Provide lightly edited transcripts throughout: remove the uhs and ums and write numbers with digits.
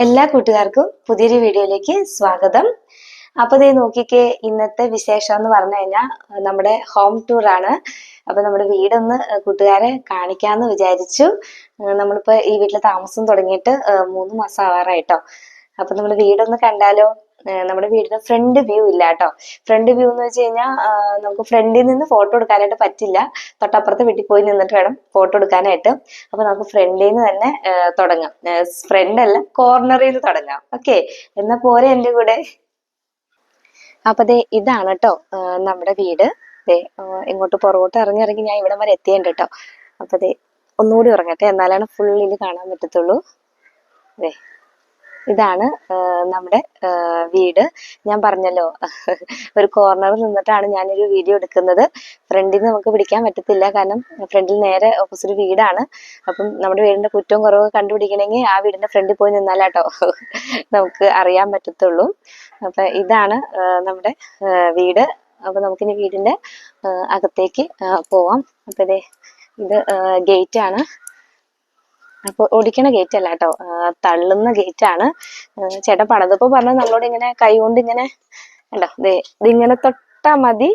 എല്ലാ കൂട്ടുകാർക്കും പുതിയൊരു വീഡിയോയിലേക്ക് സ്വാഗതം. അപ്പൊ ദേ നോക്കിക്കേ, ഇന്നത്തെ വിശേഷം എന്ന് പറഞ്ഞു കഴിഞ്ഞാൽ നമ്മുടെ ഹോം ടൂർ ആണ്. അപ്പൊ നമ്മുടെ വീടൊന്ന് കൂട്ടുകാരെ കാണിക്കാന്ന് വിചാരിച്ചു. നമ്മളിപ്പോ ഈ വീട്ടിൽ താമസം തുടങ്ങിയിട്ട് 3 മാസം ആവാറായിട്ടോ. അപ്പൊ നമ്മുടെ വീടൊന്ന് കണ്ടാലോ? നമ്മുടെ വീടിന് ഫ്രണ്ട് വ്യൂ ഇല്ല കേട്ടോ. ഫ്രണ്ട് വ്യൂ എന്ന് വെച്ച് കഴിഞ്ഞാൽ നമുക്ക് ഫ്രണ്ടിൽ നിന്ന് ഫോട്ടോ എടുക്കാനായിട്ട് പറ്റില്ല. തൊട്ടപ്പുറത്തെ വീട്ടിൽ പോയി നിന്നിട്ട് വേണം ഫോട്ടോ എടുക്കാനായിട്ട്. അപ്പൊ നമുക്ക് ഫ്രണ്ടിൽ നിന്ന് തന്നെ തുടങ്ങാം. ഫ്രണ്ട് അല്ല, കോർണറിൽ നിന്ന് തുടങ്ങാം. ഓക്കെ, എന്നാ പോരെ എന്റെ കൂടെ. അപ്പൊ ദേ ഇതാണ് കേട്ടോ നമ്മുടെ വീട്. ദേ ഇങ്ങോട്ട് പുറകോട്ട് ഇറങ്ങി ഞാൻ ഇവിടെ വരെ എത്തിയുണ്ട് കേട്ടോ. അപ്പൊ ദേ ഒന്നുകൂടി ഇറങ്ങട്ടെ, എന്നാലാണ് ഫുള്ളിൽ കാണാൻ പറ്റത്തുള്ളൂ. ദേ ഇതാണ് നമ്മുടെ വീട്. ഞാൻ പറഞ്ഞല്ലോ ഒരു കോർണറിൽ നിന്നിട്ടാണ് ഞാനൊരു വീഡിയോ എടുക്കുന്നത്. ഫ്രണ്ടിൽ നിന്ന് നമുക്ക് പിടിക്കാൻ പറ്റത്തില്ല, കാരണം ഫ്രണ്ടിൽ നേരെ ഓപ്പോസിറ്റ് വീടാണ്. അപ്പം നമ്മുടെ വീടിന്റെ കുറ്റവും കുറവും കണ്ടുപിടിക്കണമെങ്കിൽ ആ വീടിന്റെ ഫ്രണ്ടിൽ പോയി നിന്നാലാട്ടോ നമുക്ക് അറിയാൻ പറ്റത്തുള്ളൂ. അപ്പൊ ഇതാണ് നമ്മുടെ വീട്. അപ്പൊ നമുക്കിനി വീടിന്റെ അകത്തേക്ക് പോവാം. അപ്പൊ ഇത് ഗേറ്റ് ആണ്. അപ്പൊ ഓടിക്കണ ഗേറ്റ് അല്ല കേട്ടോ, തള്ളുന്ന ഗേറ്റ് ആണ്. ചേട്ടൻ പണിതപ്പോ പറഞ്ഞത് നമ്മളോട് ഇങ്ങനെ കൈ കൊണ്ട് ഇങ്ങനെ ഉണ്ടോ, ഇതിങ്ങനെ തൊട്ടാ മതി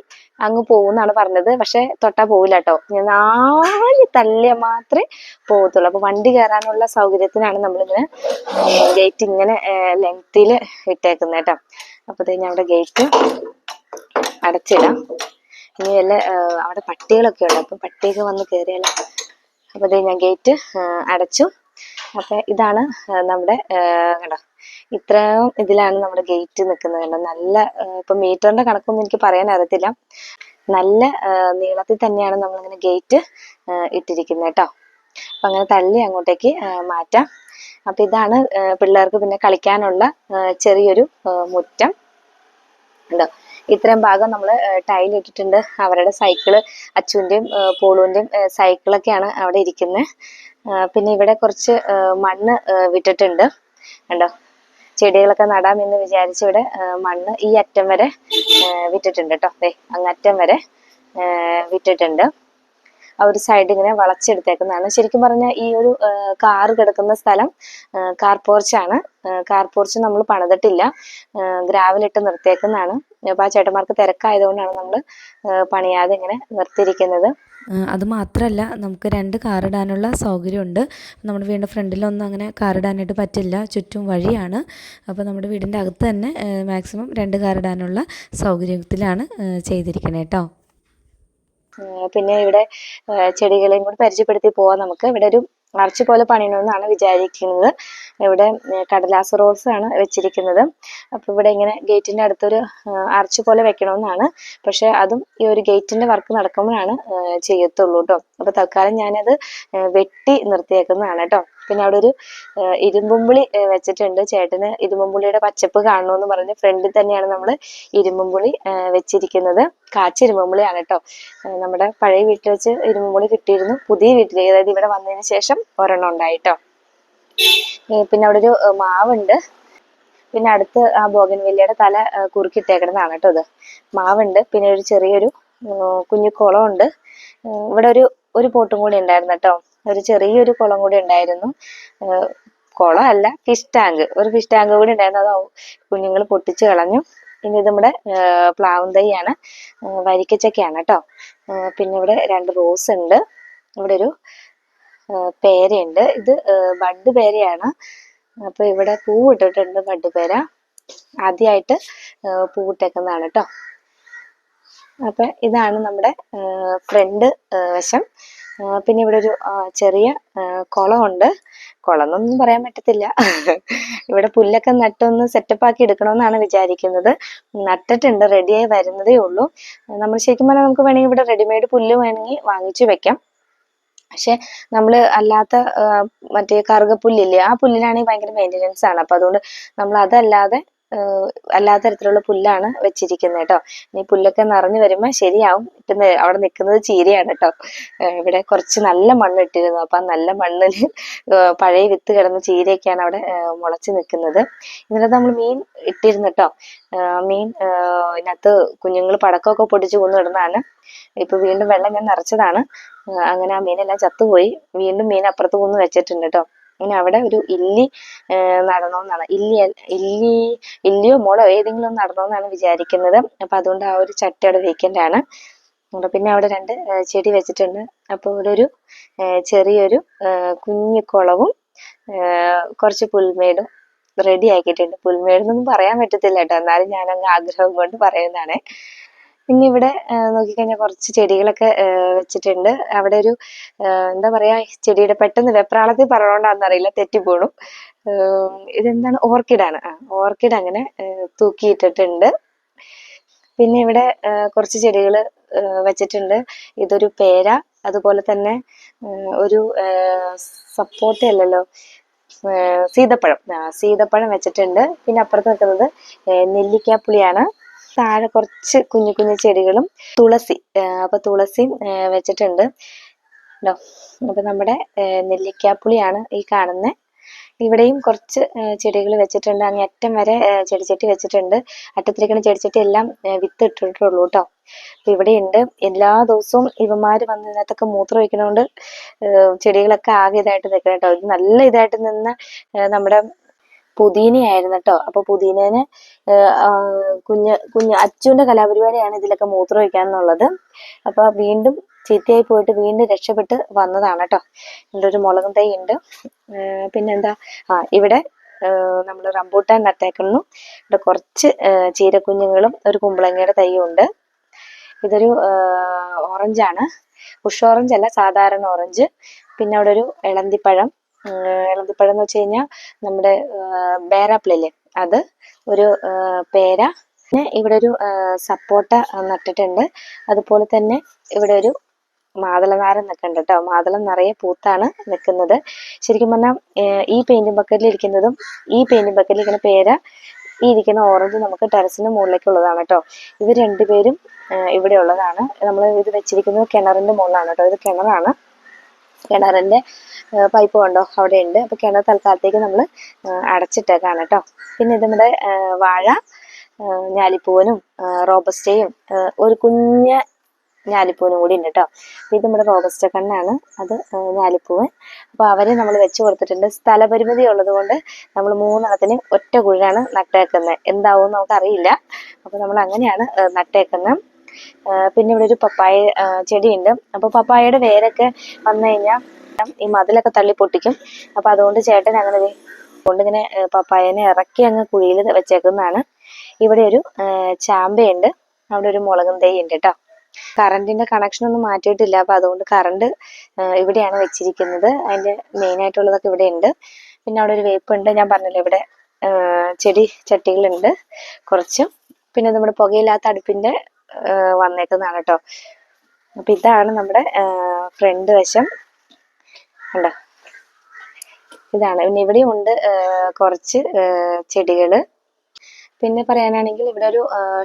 അങ്ങ് പോകുന്നാണ് പറഞ്ഞത്. പക്ഷെ തൊട്ടാ പോവില്ല കേട്ടോ, ഞാൻ നാല് തള്ളിയ മാത്രമേ പോകത്തുള്ളൂ. അപ്പൊ വണ്ടി കയറാനുള്ള സൗകര്യത്തിനാണ് നമ്മളിങ്ങനെ ഗേറ്റ് ഇങ്ങനെ ലെങ്തില് ഇട്ടേക്കുന്നത് കേട്ടോ. അപ്പൊ ഞാൻ അവിടെ ഗേറ്റ് അടച്ചിടാം. ഇനി വല്ല അവിടെ പട്ടികളൊക്കെ ഉണ്ട്, അപ്പൊ പട്ടിയൊക്കെ വന്ന് കയറിയാലോ. അപ്പൊ ഞാൻ ഗേറ്റ് അടച്ചു. അപ്പൊ ഇതാണ് നമ്മുടെ കണ്ടോ, ഇത്രയും ഇതിലാണ് നമ്മുടെ ഗേറ്റ് നിൽക്കുന്നത് കണ്ടോ. നല്ല ഇപ്പൊ മീറ്ററിന്റെ കണക്കൊന്നും എനിക്ക് പറയാൻ അറിയത്തില്ല. നല്ല നീളത്തിൽ തന്നെയാണ് നമ്മളിങ്ങനെ ഗേറ്റ് ഇട്ടിരിക്കുന്നത് കേട്ടോ. അപ്പൊ അങ്ങനെ തള്ളി അങ്ങോട്ടേക്ക് മാറ്റാം. അപ്പൊ ഇതാണ് പിള്ളേർക്ക് പിന്നെ കളിക്കാനുള്ള ചെറിയൊരു മുറ്റം ഉണ്ടോ. ഇത്രയും ഭാഗം നമ്മൾ ടൈൽ ഇട്ടിട്ടുണ്ട്. അവരുടെ സൈക്കിള്, അച്ചുവിന്റെയും പോളുവിന്റെയും സൈക്കിളൊക്കെയാണ് അവിടെ ഇരിക്കുന്നത്. പിന്നെ ഇവിടെ കുറച്ച് മണ്ണ് വിട്ടിട്ടുണ്ട് കണ്ടോ. ചെടികളൊക്കെ നടാമെന്ന് വിചാരിച്ച് ഇവിടെ മണ്ണ് ഈ അറ്റം വരെ വിട്ടിട്ടുണ്ട് കേട്ടോ. അങ്ങറ്റം വരെ വിട്ടിട്ടുണ്ട്. ആ ഒരു സൈഡ് ഇങ്ങനെ വളച്ചെടുത്തേക്കുന്നതാണ്. ശരിക്കും പറഞ്ഞാൽ ഈ ഒരു കാറ് കിടക്കുന്ന സ്ഥലം കാർ പോർച്ചാണ്. കാർ പോർച്ച് നമ്മൾ പണിതിട്ടില്ല, ഗ്രാവലിട്ട് നിർത്തിയേക്കുന്നതാണ്. അപ്പൊ ആ ചേട്ടന്മാർക്ക് തിരക്കായതുകൊണ്ടാണ് നമ്മൾ പണിയാതെ ഇങ്ങനെ നിർത്തിയിരിക്കുന്നത്. അത് മാത്രമല്ല, നമുക്ക് 2 കാറിടാനുള്ള സൗകര്യമുണ്ട്. നമ്മുടെ വീടിൻ്റെ ഫ്രണ്ടിലൊന്നും അങ്ങനെ കാറിടാനായിട്ട് പറ്റില്ല, ചുറ്റും വഴിയാണ്. അപ്പോൾ നമ്മുടെ വീടിൻ്റെ അകത്ത് തന്നെ മാക്സിമം 2 കാറിടാനുള്ള സൗകര്യത്തിലാണ് ചെയ്തിരിക്കുന്നത് കേട്ടോ. പിന്നെ ഇവിടെ ചെടികളെയും കൂടി പരിചയപ്പെടുത്തി പോവാം നമുക്ക്. ഇവിടെ ഒരു ആർച്ച് പോലെ പണിയണമെന്നാണ് വിചാരിക്കുന്നത്. ഇവിടെ കടലാസ് റോസ് ആണ് വെച്ചിരിക്കുന്നത്. അപ്പൊ ഇവിടെ ഇങ്ങനെ ഗേറ്റിന്റെ അടുത്തൊരു ആർച്ച് പോലെ വെക്കണമെന്നാണ്. പക്ഷെ അതും ഈ ഒരു ഗേറ്റിന്റെ വർക്ക് നടക്കുമ്പോഴാണ് ചെയ്യത്തുള്ളൂ കേട്ടോ. അപ്പൊ തൽക്കാലം ഞാനത് വെട്ടി നിർത്തിയേക്കുന്നതാണ് കേട്ടോ. പിന്നെ അവിടെ ഒരു ഇരുമ്പുമ്പുളി വെച്ചിട്ടുണ്ട്. ചേട്ടന് ഇരുമ്പുമ്പുളിയുടെ പച്ചപ്പ് കാണണമെന്ന് പറഞ്ഞ് ഫ്രണ്ടിൽ തന്നെയാണ് നമ്മൾ ഇരുമ്പുമ്പുളി വെച്ചിരിക്കുന്നത്. കാച്ചി ഇരുമ്പുമ്പുളിയാണ് കേട്ടോ. നമ്മുടെ പഴയ വീട്ടിൽ വെച്ച് ഇരുമ്പുമ്പുളി കിട്ടിയിരുന്നു. പുതിയ വീട്ടിൽ, അതായത് ഇവിടെ വന്നതിന് ശേഷം ഒരെണ്ണം ഉണ്ടായിട്ടോ. പിന്നെ അവിടെ ഒരു മാവുണ്ട്. പിന്നെ അടുത്ത് ആ ബോഗൻവില്ലയുടെ തല കുറുക്കിട്ടേക്കുന്നതാണ് കേട്ടോ ഇത്. മാവുണ്ട്. പിന്നെ ഒരു ചെറിയൊരു കുഞ്ഞു കുളമുണ്ട്. ഇവിടെ ഒരു പോട്ടും കൂടി ഉണ്ടായിരുന്നു കേട്ടോ. ഒരു ചെറിയൊരു കുളം കൂടി ഉണ്ടായിരുന്നു. കുളം അല്ല, ഫിഷ് ടാങ്ക്. ഒരു ഫിഷ് ടാങ്ക് കൂടി ഉണ്ടായിരുന്നു. അത് കുഞ്ഞുങ്ങൾ പൊട്ടിച്ച് കളഞ്ഞു. പിന്നെ ഇത് നമ്മുടെ പ്ലാവും തൈയാണ്, വരിക്കച്ചക്കയാണ് കേട്ടോ. പിന്നെ ഇവിടെ 2 റോസ് ഉണ്ട്. ഇവിടെ ഒരു പേരയുണ്ട്. ഇത് ബഡ് പേരയാണ്. അപ്പൊ ഇവിടെ പൂവിട്ടിട്ടുണ്ട്. ബഡ് പേര ആദ്യമായിട്ട് പൂവിട്ടേക്കുന്നതാണ് കേട്ടോ. അപ്പൊ ഇതാണ് നമ്മുടെ ഫ്രണ്ട് വശം. പിന്നെ ഇവിടെ ഒരു ചെറിയ കുളമുണ്ട്. കുളം എന്നൊന്നും പറയാൻ പറ്റത്തില്ല. ഇവിടെ പുല്ലൊക്കെ നട്ടൊന്ന് സെറ്റപ്പ് ആക്കി എടുക്കണമെന്നാണ് വിചാരിക്കുന്നത്. നട്ടിട്ടുണ്ട്, റെഡിയായി വരുന്നതേ ഉള്ളൂ. നമ്മൾ ശരിക്കും പറഞ്ഞാൽ നമുക്ക് വേണമെങ്കിൽ ഇവിടെ റെഡിമെയ്ഡ് പുല്ല് വേണമെങ്കിൽ വാങ്ങിച്ചു വെക്കാം. പക്ഷെ നമ്മൾ അല്ലാത്ത മറ്റേ കറുകപ്പുല്ലില്ലേ, ആ പുല്ലിനാണെങ്കിൽ ഭയങ്കര മെയിൻ്റെനൻസ് ആണ്. അപ്പൊ അതുകൊണ്ട് നമ്മൾ അതല്ലാതെ അല്ലാത്ത തരത്തിലുള്ള പുല്ലാണ് വെച്ചിരിക്കുന്നത് കേട്ടോ. ഇനി പുല്ലൊക്കെ നിറഞ്ഞു വരുമ്പോ ശരിയാവും. ഇപ്പം അവിടെ നിൽക്കുന്നത് ചീരയാണ് കേട്ടോ. ഇവിടെ കുറച്ച് നല്ല മണ്ണ് ഇട്ടിരുന്നു. അപ്പൊ ആ നല്ല മണ്ണിൽ പഴയ വിത്ത് കിടന്ന ചീരയൊക്കെയാണ് അവിടെ മുളച്ച് നിൽക്കുന്നത്. ഇന്നലെ നമ്മൾ മീൻ ഇട്ടിരുന്നു കേട്ടോ. മീൻ ഇതിനകത്ത് കുഞ്ഞുങ്ങൾ പടക്കമൊക്കെ പൊട്ടിച്ച് കൊന്നിടുന്നതാണ്. ഇപ്പൊ വീണ്ടും വെള്ളം ഞാൻ നിറച്ചതാണ്. അങ്ങനെ ആ മീനെല്ലാം ചത്തുപോയി. വീണ്ടും മീൻ അപ്പുറത്ത് കൊന്ന് വെച്ചിട്ടുണ്ട് കേട്ടോ. ഇനി അവിടെ ഒരു ഇല്ലി നടണമെന്നാണ്. ഇല്ലിയോ മുളോ ഏതെങ്കിലും ഒന്ന് നടണമെന്നാണ് വിചാരിക്കുന്നത്. അപ്പൊ അതുകൊണ്ട് ആ ഒരു ചട്ടി അവിടെ വേക്കൻ്റ് ആണ്. പിന്നെ അവിടെ 2 ചെടി വെച്ചിട്ടുണ്ട്. അപ്പോൾ ഇവിടെ ഒരു ചെറിയൊരു കുഞ്ഞു കുളവും കുറച്ച് പുൽമേടും റെഡി ആക്കിയിട്ടുണ്ട്. പുൽമേടെന്നൊന്നും പറയാൻ പറ്റത്തില്ല കേട്ടോ, എന്നാലും ഞാനങ്ങ് ആഗ്രഹം കൊണ്ട് പറയുന്നതാണ്. പിന്നെ ഇവിടെ നോക്കിക്കഴിഞ്ഞാൽ കുറച്ച് ചെടികളൊക്കെ വെച്ചിട്ടുണ്ട്. അവിടെ ഒരു എന്താ പറയാ, ചെടിയുടെ പെട്ടെന്ന് വെപ്രാളത്തിൽ പറഞ്ഞോണ്ടാന്നറിയില്ല, തെറ്റിപ്പോണു. ഇതെന്താണ്, ഓർക്കിഡാണ്. ഓർക്കിഡ് അങ്ങനെ തൂക്കിയിട്ടിട്ടുണ്ട്. പിന്നെ ഇവിടെ കുറച്ച് ചെടികൾ വെച്ചിട്ടുണ്ട്. ഇതൊരു പേര, അതുപോലെ തന്നെ ഒരു സപ്പോട്ട അല്ലല്ലോ, സീതപ്പഴം വെച്ചിട്ടുണ്ട്. പിന്നെ അപ്പുറത്ത് നിൽക്കുന്നത് നെല്ലിക്കാപ്പുളിയാണ്. താഴെ കുറച്ച് കുഞ്ഞു കുഞ്ഞു ചെടികളും തുളസി, അപ്പൊ തുളസിയും വെച്ചിട്ടുണ്ട് ട്ടോ. അപ്പൊ നമ്മുടെ നെല്ലിക്കാപ്പുളിയാണ് ഈ കാണുന്നത്. ഇവിടെയും കുറച്ച് ചെടികൾ വെച്ചിട്ടുണ്ട്. അങ്ങ് അറ്റം വരെ ചെടിച്ചട്ടി വെച്ചിട്ടുണ്ട്. അറ്റത്തിരിക്കുന്ന ചെടിച്ചട്ടി എല്ലാം വിത്ത് ഇട്ടിട്ടുള്ളൂ കേട്ടോ. അപ്പൊ ഇവിടെയുണ്ട്. എല്ലാ ദിവസവും ഇവന്മാര് വന്ന് ഇതിനകത്തൊക്കെ മൂത്രം ഒഴിക്കണോണ്ട് ചെടികളൊക്കെ ആകെ ഇതായിട്ട് നിൽക്കണം കേട്ടോ. ഇത് നല്ല ഇതായിട്ട് നിന്ന് നമ്മുടെ പുതിനയായിരുന്നു കേട്ടോ. അപ്പൊ പുതിനേനെ കുഞ്ഞ് അച്ചുവിന്റെ കലാപരിപാടിയാണ് ഇതിലൊക്കെ മൂത്രം ഒഴിക്കാന്നുള്ളത്. അപ്പൊ വീണ്ടും ചീത്തയായി പോയിട്ട് വീണ്ടും രക്ഷപ്പെട്ട് വന്നതാണ് കേട്ടോ. ഇവിടെ ഒരു മുളകും തൈ ഉണ്ട്. പിന്നെന്താ, ഇവിടെ നമ്മൾ റംബൂട്ടാൻ നട്ടേക്കുന്നു. ഇവിടെ കുറച്ച് ചീരക്കുഞ്ഞുങ്ങളും ഒരു കുമ്പളങ്ങയുടെ തൈയും ഉണ്ട്. ഇതൊരു ഓറഞ്ചാണ്, ബുഷ് ഓറഞ്ച് അല്ല, സാധാരണ ഓറഞ്ച്. പിന്നെ അവിടെ ഒരു ഇളന്തിപ്പഴം എന്ന് വെച്ച് കഴിഞ്ഞാൽ നമ്മുടെ ബേറാപ്പിളില്ലേ, അത്, ഒരു പേര. പിന്നെ ഇവിടെ ഒരു സപ്പോട്ട നട്ടിട്ടുണ്ട്. അതുപോലെ തന്നെ ഇവിടെ ഒരു മാതളനാരൻ നിൽക്കുന്നുണ്ട് കേട്ടോ. മാതളം നിറയെ പൂത്താണ് നിൽക്കുന്നത്. ശരിക്കും പറഞ്ഞാൽ ഈ പെയിന്റിംഗ് ബക്കറ്റിൽ ഇരിക്കുന്നതും ഈ പെയിന്റിംഗ് ബക്കറ്റിൽ ഇരിക്കുന്ന പേര, ഈ ഇരിക്കുന്ന ഓറഞ്ച് നമുക്ക് ടെറസിന് മുകളിലേക്കുള്ളതാണ് കേട്ടോ. ഇവർ 2 പേരും ഇവിടെ ഉള്ളതാണ്. നമ്മൾ ഇത് വെച്ചിരിക്കുന്നത് കിണറിന്റെ മുകളിലാണ് കേട്ടോ. ഇത് കിണറാണ്. കിണറിന്റെ പൈപ്പ് കണ്ടോ അവിടെ ഉണ്ട്. അപ്പൊ കിണർ തൽക്കാലത്തേക്ക് നമ്മൾ അടച്ചിട്ടേക്കാണ് കേട്ടോ. പിന്നെ ഇത് നമ്മുടെ വാഴ, ഞാലിപ്പൂവനും റോബസ്റ്റയും ഒരു കുഞ്ഞ് ഞാലിപ്പൂവനും കൂടി ഉണ്ട് കേട്ടോ. അപ്പൊ ഇത് നമ്മുടെ റോബസ്റ്റ കണ്ണാണ്, അത് ഞാലിപ്പൂവൻ. അപ്പൊ അവരെ നമ്മൾ വെച്ച് കൊടുത്തിട്ടുണ്ട്. സ്ഥലപരിമിതി ഉള്ളത് കൊണ്ട് നമ്മൾ 3 ഒറ്റ കുഴിയാണ് നട്ടേക്കുന്നത്. എന്താവും നമുക്കറിയില്ല. അപ്പൊ നമ്മൾ അങ്ങനെയാണ് നട്ടേക്കുന്നത്. പിന്നെ ഇവിടെ ഒരു പപ്പായ ചെടിയുണ്ട്. അപ്പൊ പപ്പായയുടെ വേരൊക്കെ വന്നു കഴിഞ്ഞാൽ ഈ മതിലൊക്കെ തള്ളി പൊട്ടിക്കും. അപ്പൊ അതുകൊണ്ട് ചേട്ടൻ അങ്ങനെ കൊണ്ടിങ്ങനെ പപ്പായനെ ഇറക്കി അങ്ങ് കുഴിയിൽ വെച്ചേക്കുന്നതാണ്. ഇവിടെ ഒരു ചാമ്പയുണ്ട്. അവിടെ ഒരു മുളകും തൈ ഉണ്ട് കേട്ടോ. കറണ്ടിന്റെ കണക്ഷൻ ഒന്നും മാറ്റിയിട്ടില്ല. അപ്പൊ അതുകൊണ്ട് കറണ്ട് ഇവിടെയാണ് വെച്ചിരിക്കുന്നത്. അതിന്റെ മെയിൻ ആയിട്ടുള്ളതൊക്കെ ഇവിടെ ഉണ്ട്. പിന്നെ അവിടെ ഒരു വേപ്പുണ്ട്. ഞാൻ പറഞ്ഞല്ലോ, ഇവിടെ ചെടി ചട്ടികളുണ്ട് കുറച്ചും. പിന്നെ നമ്മുടെ പുകയില്ലാത്ത അടുപ്പിന്റെ വന്നേക്കുന്നതാണ് കേട്ടോ. അപ്പൊ ഇതാണ് നമ്മുടെ ഫ്രണ്ട് വശം ഉണ്ടോ, ഇതാണ്. പിന്നെ ഇവിടെയും ഉണ്ട് കുറച്ച് ചെടികള്. പിന്നെ പറയാനാണെങ്കിൽ ഇവിടെ ഒരു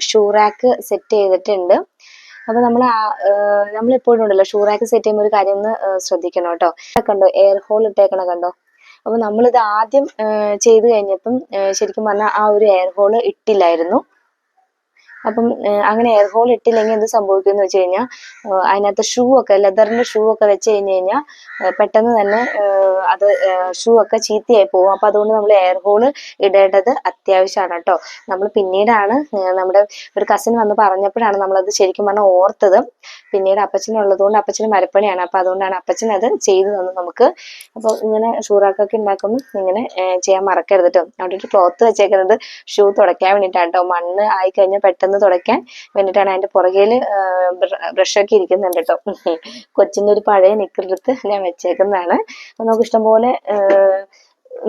ഷൂ റാക്ക് സെറ്റ് ചെയ്തിട്ടുണ്ട്. അപ്പൊ നമ്മളെപ്പോഴും ഉണ്ടല്ലോ ഷൂ റാക്ക് സെറ്റ് ചെയ്യുമ്പോൾ ഒരു കാര്യം ഒന്ന് ശ്രദ്ധിക്കണം കേട്ടോ. കണ്ടോ, എയർ ഹോൾ ഇട്ടേക്കണ കണ്ടോ. അപ്പൊ നമ്മളിത് ആദ്യം ചെയ്ത് കഴിഞ്ഞപ്പം ശരിക്കും പറഞ്ഞാൽ ആ ഒരു എയർ ഹോൾ ഇട്ടില്ലായിരുന്നു. അപ്പം അങ്ങനെ എയർ ഹോൾ ഇട്ടില്ലെങ്കിൽ എന്ത് സംഭവിക്കും എന്ന് വെച്ച് കഴിഞ്ഞാൽ അതിനകത്ത് ഷൂ ഒക്കെ, ലെതറിന്റെ ഷൂ ഒക്കെ വെച്ച് കഴിഞ്ഞാൽ പെട്ടെന്ന് തന്നെ അത് ഷൂ ഒക്കെ ചീത്തയായി പോകും. അപ്പൊ അതുകൊണ്ട് നമ്മൾ എയർ ഹോൾ ഇടേണ്ടത് അത്യാവശ്യമാണ് കേട്ടോ. നമ്മൾ പിന്നീടാണ് നമ്മുടെ ഒരു കസിൻ വന്ന് പറഞ്ഞപ്പോഴാണ് നമ്മളത് ശരിക്കും പറഞ്ഞാൽ ഓർത്തത്. പിന്നീട് അപ്പച്ചനുള്ളത് കൊണ്ട്, അപ്പച്ചന് മരപ്പണിയാണ്, അപ്പൊ അതുകൊണ്ടാണ് അപ്പച്ചൻ അത് ചെയ്തു തന്നു നമുക്ക്. അപ്പൊ ഇങ്ങനെ ഷൂറാക്കൊക്കെ ഉണ്ടാക്കുമ്പോൾ ഇങ്ങനെ ചെയ്യാൻ മറക്കരുത് കേട്ടോ. അവിടെ ഒരു ക്ലോത്ത് വെച്ചേക്കുന്നത് ഷൂ തുടയ്ക്കാൻ വേണ്ടിയിട്ടാണ് കേട്ടോ. മണ്ണ് ആയിക്കഴിഞ്ഞാൽ പെട്ടെന്ന് തുടയ്ക്കാൻ വേണ്ടിയിട്ടാണ്. അതിന്റെ പുറകില് ബ്രഷൊക്കെ ഇരിക്കുന്നുണ്ട് കേട്ടോ. കൊച്ചിന്റെ ഒരു പഴയ നിക്കറെടുത്ത് ഞാൻ വെച്ചേക്കുന്നതാണ്. അപ്പൊ നമുക്ക് ഇഷ്ടംപോലെ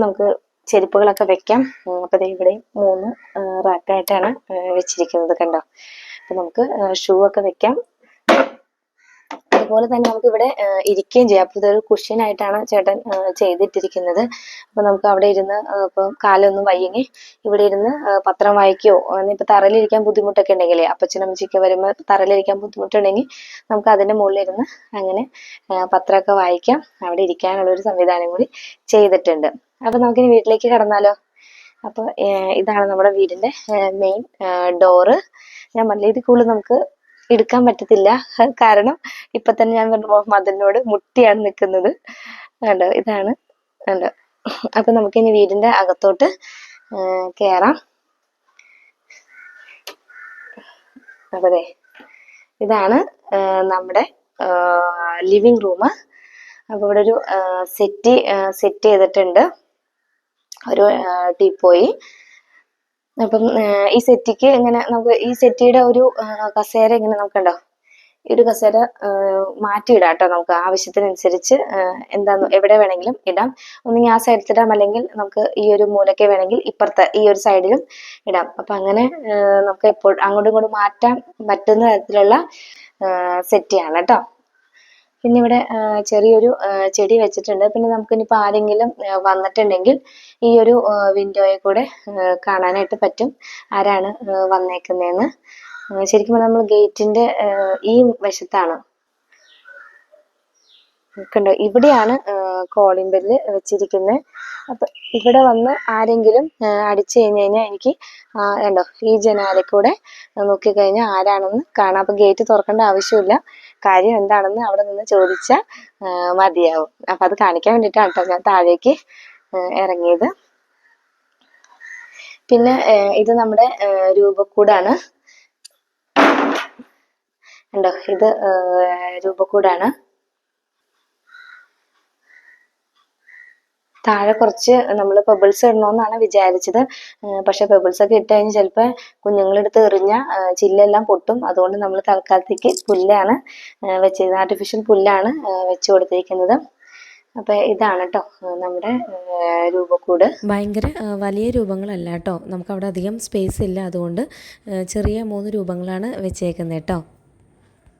നമുക്ക് ചെരുപ്പുകളൊക്കെ വെക്കാം. അപ്പൊ ഇവിടെ 3 റാക്കായിട്ടാണ് വെച്ചിരിക്കുന്നത് കണ്ടോ. അപ്പൊ നമുക്ക് ഷൂ ഒക്കെ വെക്കാം. അതുപോലെ തന്നെ നമുക്ക് ഇവിടെ ഇരിക്കുകയും ചെയ്യാം. അപ്പൊ ഇതൊരു കുഷ്യൻ ആയിട്ടാണ് ചേട്ടൻ ചെയ്തിട്ടിരിക്കുന്നത്. അപ്പൊ നമുക്ക് അവിടെ ഇരുന്ന് ഇപ്പൊ കാലൊന്നും വയ്യെങ്കിൽ ഇവിടെ ഇരുന്ന് പത്രം വായിക്കുകയോ, ഇപ്പൊ തറയിലിരിക്കാൻ ബുദ്ധിമുട്ടൊക്കെ ഉണ്ടെങ്കിലേ, അപ്പച്ചനമ്മച്ചിക്ക് വരുമ്പോൾ തറയിലിരിക്കാൻ ബുദ്ധിമുട്ടുണ്ടെങ്കിൽ നമുക്ക് അതിന്റെ മുകളിൽ ഇരുന്ന് അങ്ങനെ പത്രമൊക്കെ വായിക്കാം. അവിടെ ഇരിക്കാനുള്ള ഒരു സംവിധാനം കൂടി ചെയ്തിട്ടുണ്ട്. അപ്പൊ നമുക്കിനി വീട്ടിലേക്ക് കടന്നാലോ. അപ്പൊ ഇതാണ് നമ്മുടെ വീടിന്റെ മെയിൻ ഡോറ്. ഞാൻ പറഞ്ഞ ഇതിൽ കൂടുതൽ നമുക്ക് എടുക്കാൻ പറ്റത്തില്ല. കാരണം ഇപ്പൊ തന്നെ ഞാൻ മതിലിനോട് മുട്ടിയാണ് നിൽക്കുന്നത്. കണ്ടോ, ഇതാണ് കണ്ടോ. അപ്പൊ നമുക്കിനി വീടിന്റെ അകത്തോട്ട് കയറാം. അപ്പൊ ദേ ഇതാണ് നമ്മുടെ ലിവിങ് റൂം. അപ്പൊ ഇവിടെ ഒരു സെറ്റ് ചെയ്തിട്ടുണ്ട്, ഒരു ടീപ്പോയി. അപ്പം ഈ സെറ്റിക്ക് ഇങ്ങനെ നമുക്ക് ഈ സെറ്റിയുടെ ഒരു കസേര ഇങ്ങനെ നമുക്കുണ്ടോ, ഈ ഒരു കസേര മാറ്റിയിടാം കേട്ടോ. നമുക്ക് ആവശ്യത്തിനനുസരിച്ച് എന്താന്ന് എവിടെ വേണമെങ്കിലും ഇടാം. ഒന്നുകിൽ ആ സൈഡിൽ ഇടാം, അല്ലെങ്കിൽ നമുക്ക് ഈ ഒരു മൂലയ്ക്ക് വേണമെങ്കിൽ ഇപ്പുറത്തെ ഈ ഒരു സൈഡിലും ഇടാം. അപ്പൊ അങ്ങനെ നമുക്ക് എപ്പോഴും അങ്ങോട്ടും ഇങ്ങോട്ടും മാറ്റാൻ പറ്റുന്ന തരത്തിലുള്ള സെറ്റിയാണ് കേട്ടോ. പിന്നെ ഇവിടെ ചെറിയൊരു ചെടി വെച്ചിട്ടുണ്ട്. പിന്നെ നമുക്കിനിപ്പോൾ ആരെങ്കിലും വന്നിട്ടുണ്ടെങ്കിൽ ഈ ഒരു വിൻഡോയിൽ കൂടെ കാണാനായിട്ട് പറ്റും ആരാണ് വന്നേക്കുന്നതെന്ന്. ശരിക്കും പറഞ്ഞാൽ നമ്മൾ ഗേറ്റിന്റെ ഈ വശത്താണ് കണ്ടോ, ഇവിടെയാണ് കോളിംഗ് ബെല്ല് വെച്ചിരിക്കുന്നത്. അപ്പൊ ഇവിടെ വന്ന് ആരെങ്കിലും അടിച്ചു കഴിഞ്ഞാൽ എനിക്ക് കണ്ടോ ഈ ജനാലക്കൂടെ നോക്കിക്കഴിഞ്ഞാൽ ആരാണെന്ന് കാണാം. അപ്പൊ ഗേറ്റ് തുറക്കേണ്ട ആവശ്യമില്ല, കാര്യം എന്താണെന്ന് അവിടെ നിന്ന് ചോദിച്ചാൽ മതിയാവും. അപ്പൊ അത് കാണിക്കാൻ വേണ്ടിയിട്ടാണ് കേട്ടോ ഞാൻ താഴേക്ക് ഇറങ്ങിയത്. പിന്നെ ഇത് നമ്മുടെ രൂപക്കൂടാണ് കണ്ടോ, ഇത് രൂപക്കൂടാണ്. താഴെ കുറച്ച് നമ്മൾ പെബിൾസ് ഇടണമെന്നാണ് വിചാരിച്ചത്. പക്ഷെ പെബിൾസ് ഒക്കെ ഇട്ട് കഴിഞ്ഞാൽ ചിലപ്പോൾ കുഞ്ഞുങ്ങളെടുത്ത് എറിഞ്ഞ ചില്ലെല്ലാം പൊട്ടും. അതുകൊണ്ട് നമ്മൾ തൽക്കാലത്തേക്ക് പുല്ലാണ് വെച്ചിരുന്നത്, ആർട്ടിഫിഷ്യൽ പുല്ലാണ് വെച്ച് കൊടുത്തിരിക്കുന്നത്. അപ്പൊ ഇതാണ് കേട്ടോ നമ്മുടെ രൂപക്കൂട്. ഭയങ്കര വലിയ രൂപങ്ങളല്ല കേട്ടോ, നമുക്ക് അവിടെ അധികം സ്പേസ് ഇല്ല, അതുകൊണ്ട് ചെറിയ 3 രൂപങ്ങളാണ് വെച്ചേക്കുന്നത് കേട്ടോ.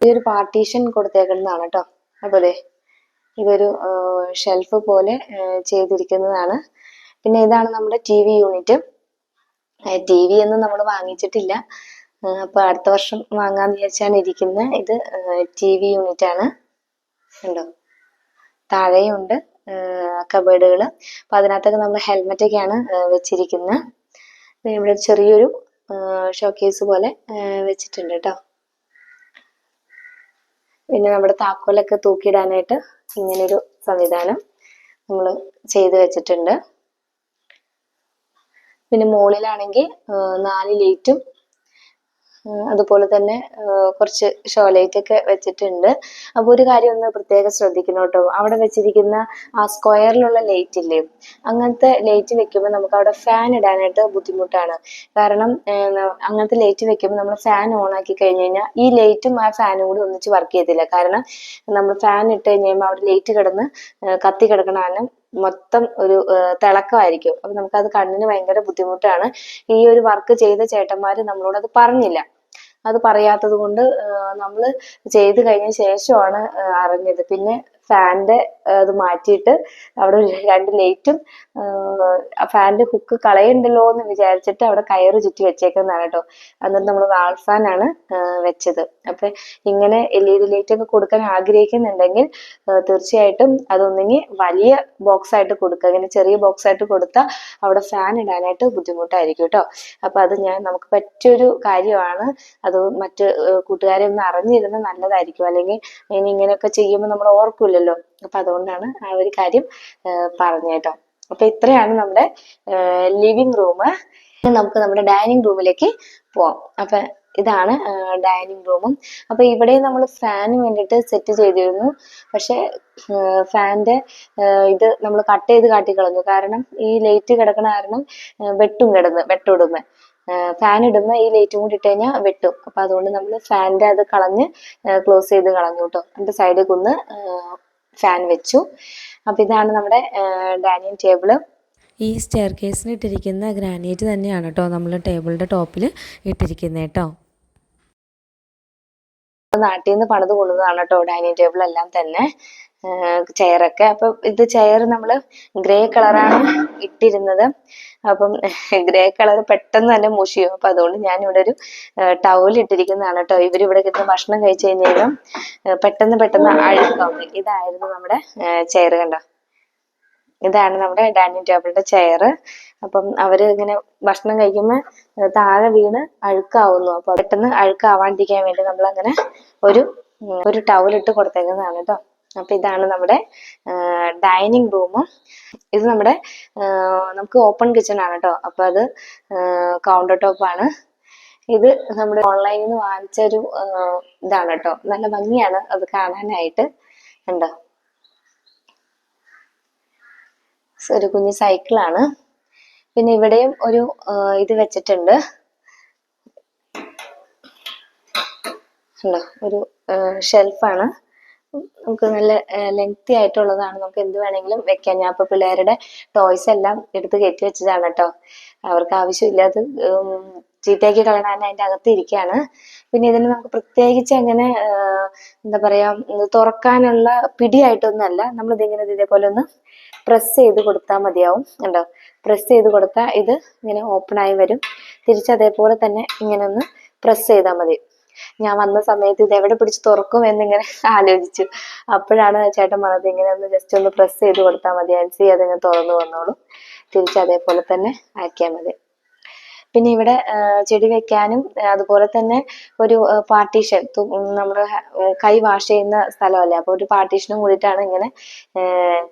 ഈ ഒരു പാർട്ടീഷൻ കൊടുത്തേക്കുന്നതാണ് കേട്ടോ. അപ്പൊ അതെ ഇതൊരു ഷെൽഫ് പോലെ ചെയ്തിരിക്കുന്നതാണ്. പിന്നെ ഇതാണ് നമ്മുടെ TV യൂണിറ്റ്. TV ഒന്നും നമ്മൾ വാങ്ങിച്ചിട്ടില്ല, അപ്പൊ അടുത്ത വർഷം വാങ്ങാന്ന് വിചാരിച്ചാണ് ഇരിക്കുന്നത്. ഇത് TV യൂണിറ്റ് ആണ് ഉണ്ടോ. താഴെയുണ്ട് കബേർഡുകൾ. അപ്പൊ അതിനകത്തൊക്കെ നമ്മൾ ഹെൽമെറ്റ് ഒക്കെയാണ് വെച്ചിരിക്കുന്നത്. ഇവിടെ ചെറിയൊരു ഷോക്കേസ് പോലെ വെച്ചിട്ടുണ്ട് കേട്ടോ. പിന്നെ നമ്മുടെ താക്കോലൊക്കെ തൂക്കിയിടാനായിട്ട് ഇങ്ങനൊരു സംവിധാനം നമ്മൾ ചെയ്ത് വെച്ചിട്ടുണ്ട്. പിന്നെ മുകളിലാണെങ്കിൽ 4 ലൈറ്റും അതുപോലെ തന്നെ കുറച്ച് ഷോ ലൈറ്റ് ഒക്കെ വെച്ചിട്ടുണ്ട്. അപ്പോൾ ഒരു കാര്യം ഒന്ന് പ്രത്യേകം ശ്രദ്ധിക്കണം കേട്ടോ, അവിടെ വെച്ചിരിക്കുന്ന ആ സ്ക്വയറിലുള്ള ലൈറ്റ് ഇല്ലേ, അങ്ങനത്തെ ലൈറ്റ് വെക്കുമ്പോൾ നമുക്ക് അവിടെ ഫാൻ ഇടാനായിട്ട് ബുദ്ധിമുട്ടാണ്. കാരണം അങ്ങനത്തെ ലൈറ്റ് വെക്കുമ്പോൾ നമ്മൾ ഫാൻ ഓൺ ആക്കി കഴിഞ്ഞ് കഴിഞ്ഞാൽ ഈ ലൈറ്റും ആ ഫാനും കൂടി ഒന്നിച്ച് വർക്ക് ചെയ്യത്തില്ല. കാരണം നമ്മൾ ഫാൻ ഇട്ട് കഴിഞ്ഞ് കഴിയുമ്പോൾ അവിടെ ലൈറ്റ് കിടന്ന് കത്തി കിടക്കണ കാരണം മൊത്തം ഒരു തിളക്കമായിരിക്കും. അപ്പൊ നമുക്കത് കണ്ണിന് ഭയങ്കര ബുദ്ധിമുട്ടാണ്. ഈ ഒരു വർക്ക് ചെയ്ത ചേട്ടന്മാര് നമ്മളോട് അത് പറഞ്ഞില്ല. അത് പറയാത്തത് കൊണ്ട് നമ്മൾ ചെയ്ത് കഴിഞ്ഞ ശേഷമാണ് അറിഞ്ഞത്. പിന്നെ ഫാനിന്റെ അത് മാറ്റിയിട്ട് അവിടെ 2 ലൈറ്റും ഫാനിന്റെ ഹുക്ക് കളയണ്ടല്ലോ എന്ന് വിചാരിച്ചിട്ട് അവിടെ കയറ് ചുറ്റി വെച്ചേക്കുന്നതാണ് കേട്ടോ. എന്നിട്ട് നമ്മൾ വാൾ ഫാനാണ് വെച്ചത്. അപ്പൊ ഇങ്ങനെ LED ലൈറ്റ് ഒക്കെ കൊടുക്കാൻ ആഗ്രഹിക്കുന്നുണ്ടെങ്കിൽ തീർച്ചയായിട്ടും അതൊന്നെങ്കിൽ വലിയ ബോക്സ് ആയിട്ട് കൊടുക്കുക. ഇങ്ങനെ ചെറിയ ബോക്സ് ആയിട്ട് കൊടുത്താൽ അവിടെ ഫാൻ ഇടാനായിട്ട് ബുദ്ധിമുട്ടായിരിക്കും കേട്ടോ. അപ്പൊ അത് നമുക്ക് പറ്റിയൊരു കാര്യമാണ്. അത് മറ്റ് കൂട്ടുകാരെ ഒന്ന് അറിഞ്ഞിരുന്നത് നല്ലതായിരിക്കും, അല്ലെങ്കിൽ ഇനി ഇങ്ങനെയൊക്കെ ചെയ്യുമ്പോൾ നമ്മൾ ഓർക്കൂലല്ലോ. അപ്പൊ അതുകൊണ്ടാണ് ആ ഒരു കാര്യം പറഞ്ഞു കേട്ടോ. അപ്പൊ ഇത്രയാണ് നമ്മുടെ ലിവിങ് റൂം. നമുക്ക് നമ്മുടെ ഡൈനിങ് റൂമിലേക്ക് പോവാം. അപ്പൊ ഇതാണ് ഡൈനിങ് റൂമും. അപ്പൊ ഇവിടെ നമ്മൾ ഫാന് വേണ്ടിയിട്ട് സെറ്റ് ചെയ്തിരുന്നു, പക്ഷെ ഫാനിന്റെ ഇത് നമ്മൾ കട്ട് ചെയ്ത് കാട്ടിക്കളഞ്ഞു. കാരണം ഈ ലൈറ്റ് കിടക്കണ കാരണം വെട്ടോടുമ്പോ ഫാൻ ഇടുമ്പോ ഈ ലൈറ്റും കൂടി ഇട്ട് കഴിഞ്ഞാൽ വെട്ടും. അപ്പൊ അതുകൊണ്ട് നമ്മൾ ഫാനിന്റെ അത് കളഞ്ഞ് ക്ലോസ് ചെയ്ത് കളഞ്ഞു കേട്ടോ. എന്നിട്ട് സൈഡിൽ കുന്ന് ഫാൻ വെച്ചു. അപ്പൊ ഇതാണ് നമ്മുടെ ഡൈനിങ് ടേബിള്. ഈ സ്റ്റെയർ കേസിന് ഇട്ടിരിക്കുന്ന ഗ്രാനൈറ്റ് തന്നെയാണ് കേട്ടോ നമ്മൾ ടേബിളിൻ്റെ ടോപ്പിൽ ഇട്ടിരിക്കുന്നത് കേട്ടോ. നാട്ടിൽ നിന്ന് പണിത് കൊണ്ടുവന്നതാണ് കേട്ടോ ഡൈനിങ് ടേബിൾ എല്ലാം തന്നെ, ചെയറൊക്കെ. അപ്പൊ ഇത് ചെയർ നമ്മള് ഗ്രേ കളറാണ് ഇട്ടിരുന്നത്. അപ്പം ഗ്രേ കളർ പെട്ടെന്ന് തന്നെ മുഷിയും. അപ്പൊ അതുകൊണ്ട് ഞാൻ ഇവിടെ ഒരു ടവൽ ഇട്ടിരിക്കുന്നതാണ് കേട്ടോ. ഇവരിവിടെ കിട്ടുന്ന ഭക്ഷണം കഴിച്ചു കഴിഞ്ഞാൽ പെട്ടെന്ന് അഴുക്കാവും. ഇതായിരുന്നു നമ്മുടെ ചെയർ കണ്ടോ. ഇതാണ് നമ്മുടെ ഡൈനിങ് ടേബിളിന്റെ ചെയർ. അപ്പം അവര് ഇങ്ങനെ ഭക്ഷണം കഴിക്കുമ്പോൾ താഴെ വീണ് അഴുക്കാവുന്നു. അപ്പൊ പെട്ടെന്ന് അഴുക്കാവാണ്ടിരിക്കാൻ വേണ്ടി നമ്മൾ അങ്ങനെ ഒരു ടവൽ ഇട്ട് കൊടുത്തേക്കുന്നതാണ് കേട്ടോ. അപ്പൊ ഇതാണ് നമ്മുടെ ഡൈനിങ് റൂം. ഇത് നമ്മുടെ നമുക്ക് ഓപ്പൺ കിച്ചൺ ആണ് കേട്ടോ. അപ്പൊ അത് കൗണ്ടർ ടോപ്പ് ആണ്. ഇത് നമ്മുടെ ഓൺലൈനിൽ നിന്ന് വാങ്ങിച്ചൊരു ഇതാണ് കേട്ടോ. നല്ല ഭംഗിയാണ് അത് കാണാനായിട്ട്. ഉണ്ടോ, ഒരു കുഞ്ഞു സൈക്കിളാണ്. പിന്നെ ഇവിടെയും ഒരു ഇത് വെച്ചിട്ടുണ്ട്. ഉണ്ടോ, ഒരു ഷെൽഫാണ്. നമുക്ക് നല്ല ലെങ്തി ആയിട്ടുള്ളതാണ്. നമുക്ക് എന്ത് വേണമെങ്കിലും വെക്കാം. ഞാൻ ഇപ്പൊ പിള്ളേരുടെ ടോയ്സ് എല്ലാം എടുത്ത് കയറ്റി വെച്ചതാണ് കേട്ടോ. അവർക്ക് ആവശ്യമില്ലാതെ ചീത്തയാക്കി കളയാൻ അതിന്റെ അകത്ത് ഇരിക്കുകയാണ്. പിന്നെ ഇതിന് നമുക്ക് പ്രത്യേകിച്ച് അങ്ങനെ എന്താ പറയാ, തുറക്കാനുള്ള പിടിയായിട്ടൊന്നുമല്ല. നമ്മളിതിങ്ങനെ ഇതേപോലെ ഒന്ന് പ്രസ് ചെയ്ത് കൊടുത്താൽ മതിയാവും. ഉണ്ടോ, പ്രസ് ചെയ്ത് കൊടുത്താൽ ഇത് ഇങ്ങനെ ഓപ്പൺ ആയി വരും. തിരിച്ചതേപോലെ തന്നെ ഇങ്ങനെ ഒന്ന് പ്രസ് ചെയ്താൽ മതി. ഞാൻ വന്ന സമയത്ത് ഇത് എവിടെ പിടിച്ച് തുറക്കും എന്നിങ്ങനെ ആലോചിച്ചു. അപ്പോഴാണ് ചേട്ടൻ പറഞ്ഞത് ഇങ്ങനെ ഒന്ന് ജസ്റ്റ് ഒന്ന് പ്രസ് ചെയ്ത് കൊടുത്താൽ മതി, ആൻസി അതിങ്ങനെ തുറന്നു വന്നോളും. തിരിച്ചതേപോലെ തന്നെ ആക്കിയാൽ മതി. പിന്നെ ഇവിടെ ചെടി വെക്കാനും അതുപോലെ തന്നെ ഒരു പാർട്ടീഷൻ, നമ്മള് കൈ വാഷ് ചെയ്യുന്ന സ്ഥലമല്ലേ, അപ്പൊ ഒരു പാർട്ടീഷനും കൂടിയിട്ടാണ് ഇങ്ങനെ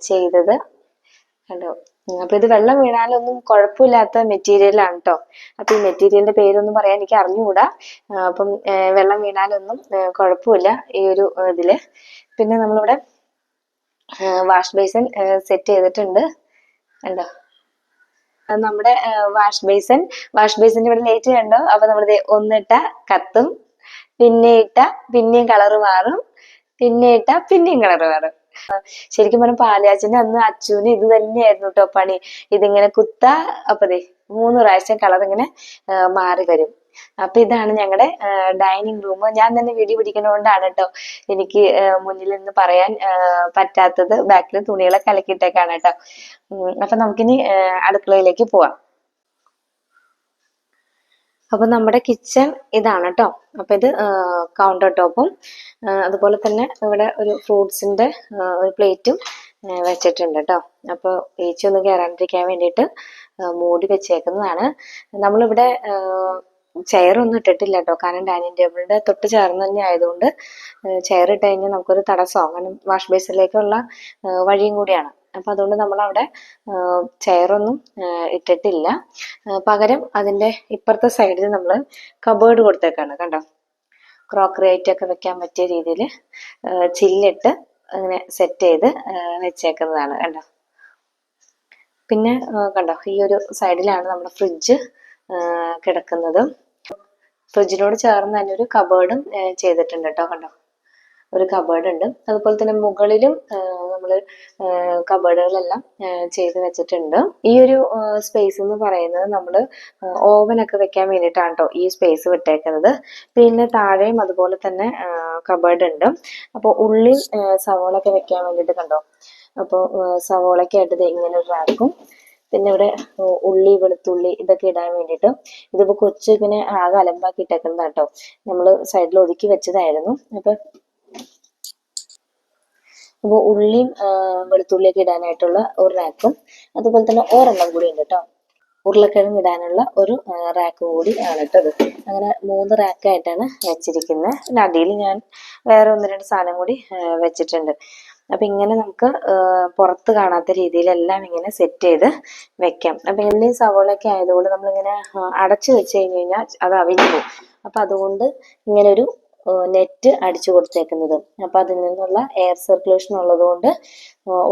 ചെയ്തത്. കണ്ടോ, അപ്പൊ ഇത് വെള്ളം വീണാലൊന്നും കുഴപ്പമില്ലാത്ത മെറ്റീരിയലാണ് കേട്ടോ. അപ്പൊ ഈ മെറ്റീരിയലിന്റെ പേരൊന്നും പറയാൻ എനിക്ക് അറിഞ്ഞുകൂടാ. അപ്പം വെള്ളം വീണാലൊന്നും കുഴപ്പമില്ല ഈ ഒരു ഇതില്. പിന്നെ നമ്മളിവിടെ വാഷ് ബേസിൻ സെറ്റ് ചെയ്തിട്ടുണ്ട്. കണ്ടോ, നമ്മുടെ വാഷ് ബേസിന്റെ ഇവിടെ ലൈറ്റ് കണ്ടോ. അപ്പൊ നമ്മളിത് ഒന്നിട്ട കത്തും, പിന്നെ ഇട്ട പിന്നെയും കളറ് മാറും, പിന്നെ ഇട്ട പിന്നെയും കളറ് മാറും. ശരിക്കും പറഞ്ഞ പാലാച്ചിന്റെ അന്ന് അച്ചുവിന് ഇത് തന്നെയായിരുന്നു കേട്ടോ പണി. ഇതിങ്ങനെ കുത്താ, അപ്പൊ 3 പ്രാവശ്യം കളർ ഇങ്ങനെ മാറി വരും. അപ്പൊ ഇതാണ് ഞങ്ങളുടെ ഡൈനിങ് റൂം. ഞാൻ തന്നെ വീഡിയോ പിടിക്കുന്നതുകൊണ്ടാണ് കേട്ടോ എനിക്ക് മുന്നിൽ നിന്ന് പറയാൻ പറ്റാത്തത്. ബാക്കിൽ തുണികളൊക്കെ അലക്കിയിട്ടേക്കാണ് കേട്ടോ. അപ്പൊ നമുക്കിനി അടുക്കളയിലേക്ക് പോവാം. അപ്പൊ നമ്മുടെ കിച്ചൺ ഇതാണ് കേട്ടോ. അപ്പൊ ഇത് കൗണ്ടർ ടോപ്പും അതുപോലെ തന്നെ ഇവിടെ ഒരു ഫ്രൂട്ട്സിന്റെ ഒരു പ്ലേറ്റും വെച്ചിട്ടുണ്ട് കേട്ടോ. അപ്പൊ ഈച്ചൊന്നും കയറാണ്ടിരിക്കാൻ വേണ്ടിയിട്ട് മൂടി വെച്ചേക്കുന്നതാണ്. നമ്മളിവിടെ ചെയറൊന്നും ഇട്ടിട്ടില്ല കേട്ടോ. കാരണം ഡൈനിങ് ടേബിളിന്റെ തൊട്ട് ചേർന്ന് തന്നെ ആയതുകൊണ്ട് ചെയർ ഇട്ട് കഴിഞ്ഞാൽ നമുക്കൊരു തടസ്സമാവും. കാരണം വാഷ് ബേസിലേക്കുള്ള വഴിയും കൂടിയാണ്. അപ്പൊ അതുകൊണ്ട് നമ്മളവിടെ ചെയറൊന്നും ഇട്ടിട്ടില്ല. പകരം അതിന്റെ ഇപ്പുറത്തെ സൈഡിൽ നമ്മൾ കബേർഡ് കൊടുത്തേക്കാണ്. കണ്ടോ, ക്രോക്കറി ഐറ്റം ഒക്കെ വെക്കാൻ പറ്റിയ രീതിയിൽ ചില്ലിട്ട് അങ്ങനെ സെറ്റ് ചെയ്ത് വെച്ചേക്കുന്നതാണ്. കണ്ടോ, പിന്നെ കണ്ടോ ഈ ഒരു സൈഡിലാണ് നമ്മുടെ ഫ്രിഡ്ജ് കിടക്കുന്നത്. ഫ്രിഡ്ജിനോട് ചേർന്ന് തന്നെ ഒരു കബേർഡും ചെയ്തിട്ടുണ്ട് കേട്ടോ. കണ്ടോ, ഒരു കബേർഡ് ഉണ്ട്. അതുപോലെ തന്നെ മുകളിലും നമ്മൾ കബേർഡുകളെല്ലാം ചെയ്ത് വെച്ചിട്ടുണ്ട്. ഈ ഒരു സ്പേസ് എന്ന് പറയുന്നത് നമ്മൾ ഓവനൊക്കെ വെക്കാൻ വേണ്ടിയിട്ടാണ് കേട്ടോ ഈ സ്പേസ് വിട്ടേക്കുന്നത്. പിന്നെ താഴെയും അതുപോലെ തന്നെ കബേർഡ് ഉണ്ട്. അപ്പോൾ ഉള്ളി സവോളൊക്കെ വെക്കാൻ വേണ്ടിയിട്ട് കണ്ടോ. അപ്പോൾ സവോളയ്ക്കായിട്ട് ഇങ്ങനെ ഒരു റാക്കും, പിന്നെ ഇവിടെ ഉള്ളി വെളുത്തുള്ളി ഇതൊക്കെ ഇടാൻ വേണ്ടിയിട്ട്. ഇതിപ്പോ കൊച്ചു ഇങ്ങനെ ആകെ അലമ്പാക്കി ഇട്ടേക്കുന്നതാണ് കേട്ടോ. നമ്മൾ സൈഡിൽ ഒതുക്കി വെച്ചതായിരുന്നു. അപ്പോൾ ഉള്ളിയും വെളുത്തുള്ളിയൊക്കെ ഇടാനായിട്ടുള്ള ഒരു റാക്കും അതുപോലെ തന്നെ ഒരെണ്ണം കൂടി ഉണ്ട് കേട്ടോ. ഉരുളക്കിഴങ്ങ് ഇടാനുള്ള ഒരു റാക്കും കൂടി ആണ് കേട്ടത്. അങ്ങനെ 3 റാക്കായിട്ടാണ് വെച്ചിരിക്കുന്നത്. പിന്നെ അടിയിൽ ഞാൻ വേറെ 1-2 സാധനം കൂടി വെച്ചിട്ടുണ്ട്. അപ്പൊ ഇങ്ങനെ നമുക്ക് പുറത്ത് കാണാത്ത രീതിയിലെല്ലാം ഇങ്ങനെ സെറ്റ് ചെയ്ത് വെക്കാം. അപ്പൊ ഉള്ളിയും സവോളയൊക്കെ ആയതുകൊണ്ട് നമ്മളിങ്ങനെ അടച്ചു വെച്ച് കഴിഞ്ഞാൽ അത് അവിഞ്ഞു പോകും. അപ്പൊ അതുകൊണ്ട് ഇങ്ങനെ ഒരു നെറ്റ് അടിച്ചു കൊടുത്തേക്കുന്നത്. അപ്പൊ അതിൽ നിന്നുള്ള എയർ സർക്കുലേഷൻ ഉള്ളത് കൊണ്ട്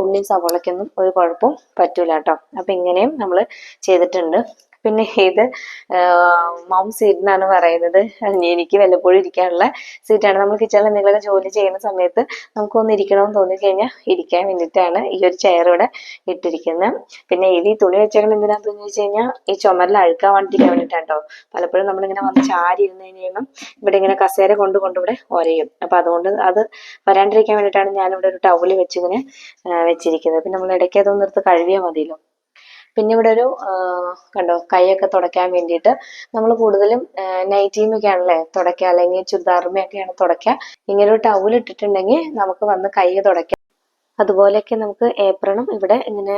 ഉള്ളിയും സവോളയ്ക്കൊന്നും ഒരു കുഴപ്പവും പറ്റൂല കേട്ടോ. അപ്പൊ ഇങ്ങനെയും നമ്മൾ ചെയ്തിട്ടുണ്ട്. പിന്നെ ഇത് മൗം സീറ്റ് എന്നാണ് പറയുന്നത്. എനിക്ക് വല്ലപ്പോഴും ഇരിക്കാനുള്ള സീറ്റാണ്. നമ്മൾ കിച്ചണിൽ എന്തെങ്കിലുമൊക്കെ ജോലി ചെയ്യുന്ന സമയത്ത് നമുക്കൊന്ന് ഇരിക്കണമെന്ന് തോന്നിക്കഴിഞ്ഞാൽ ഇരിക്കാൻ വേണ്ടിയിട്ടാണ് ഈ ഒരു ചെയർ ഇവിടെ ഇട്ടിരിക്കുന്നത്. പിന്നെ ഈ തുണി വെച്ചേക്കണം എന്തിനാന്ന് വെച്ച് കഴിഞ്ഞാൽ ഈ ചുമരിൽ അഴുക്കാവാണ്ടിരിക്കാൻ വേണ്ടിയിട്ടാണ് കേട്ടോ. പലപ്പോഴും നമ്മളിങ്ങനെ വന്ന് ചാരി ഇരുന്ന് കഴിയുമ്പം ഇവിടെ ഇങ്ങനെ കസേര ഇവിടെ ഒരയും. അപ്പൊ അതുകൊണ്ട് അത് വരാണ്ടിരിക്കാൻ വേണ്ടിയിട്ടാണ് ഞാനിവിടെ ഒരു ടവല് വെച്ചിങ്ങനെ വെച്ചിരിക്കുന്നത്. പിന്നെ നമ്മൾ ഇടയ്ക്ക് അതൊന്നും എടുത്ത് കഴുകിയാൽ മതിയല്ലോ. പിന്നെ ഇവിടെ ഒരു കണ്ടോ കൈയൊക്കെ തുടയ്ക്കാൻ വേണ്ടിയിട്ട് നമ്മൾ കൂടുതലും നൈറ്റീമൊക്കെ ആണല്ലേ തുടയ്ക്കുക, അല്ലെങ്കിൽ ചുരിദാറുമൊക്കെയാണ് തുടയ്ക്കുക. ഇങ്ങനെ ഒരു ടവൽ ഇട്ടിട്ടുണ്ടെങ്കിൽ നമുക്ക് വന്ന് കൈ തുടയ്ക്കാം. അതുപോലെയൊക്കെ നമുക്ക് ഏപ്രണും ഇവിടെ ഇങ്ങനെ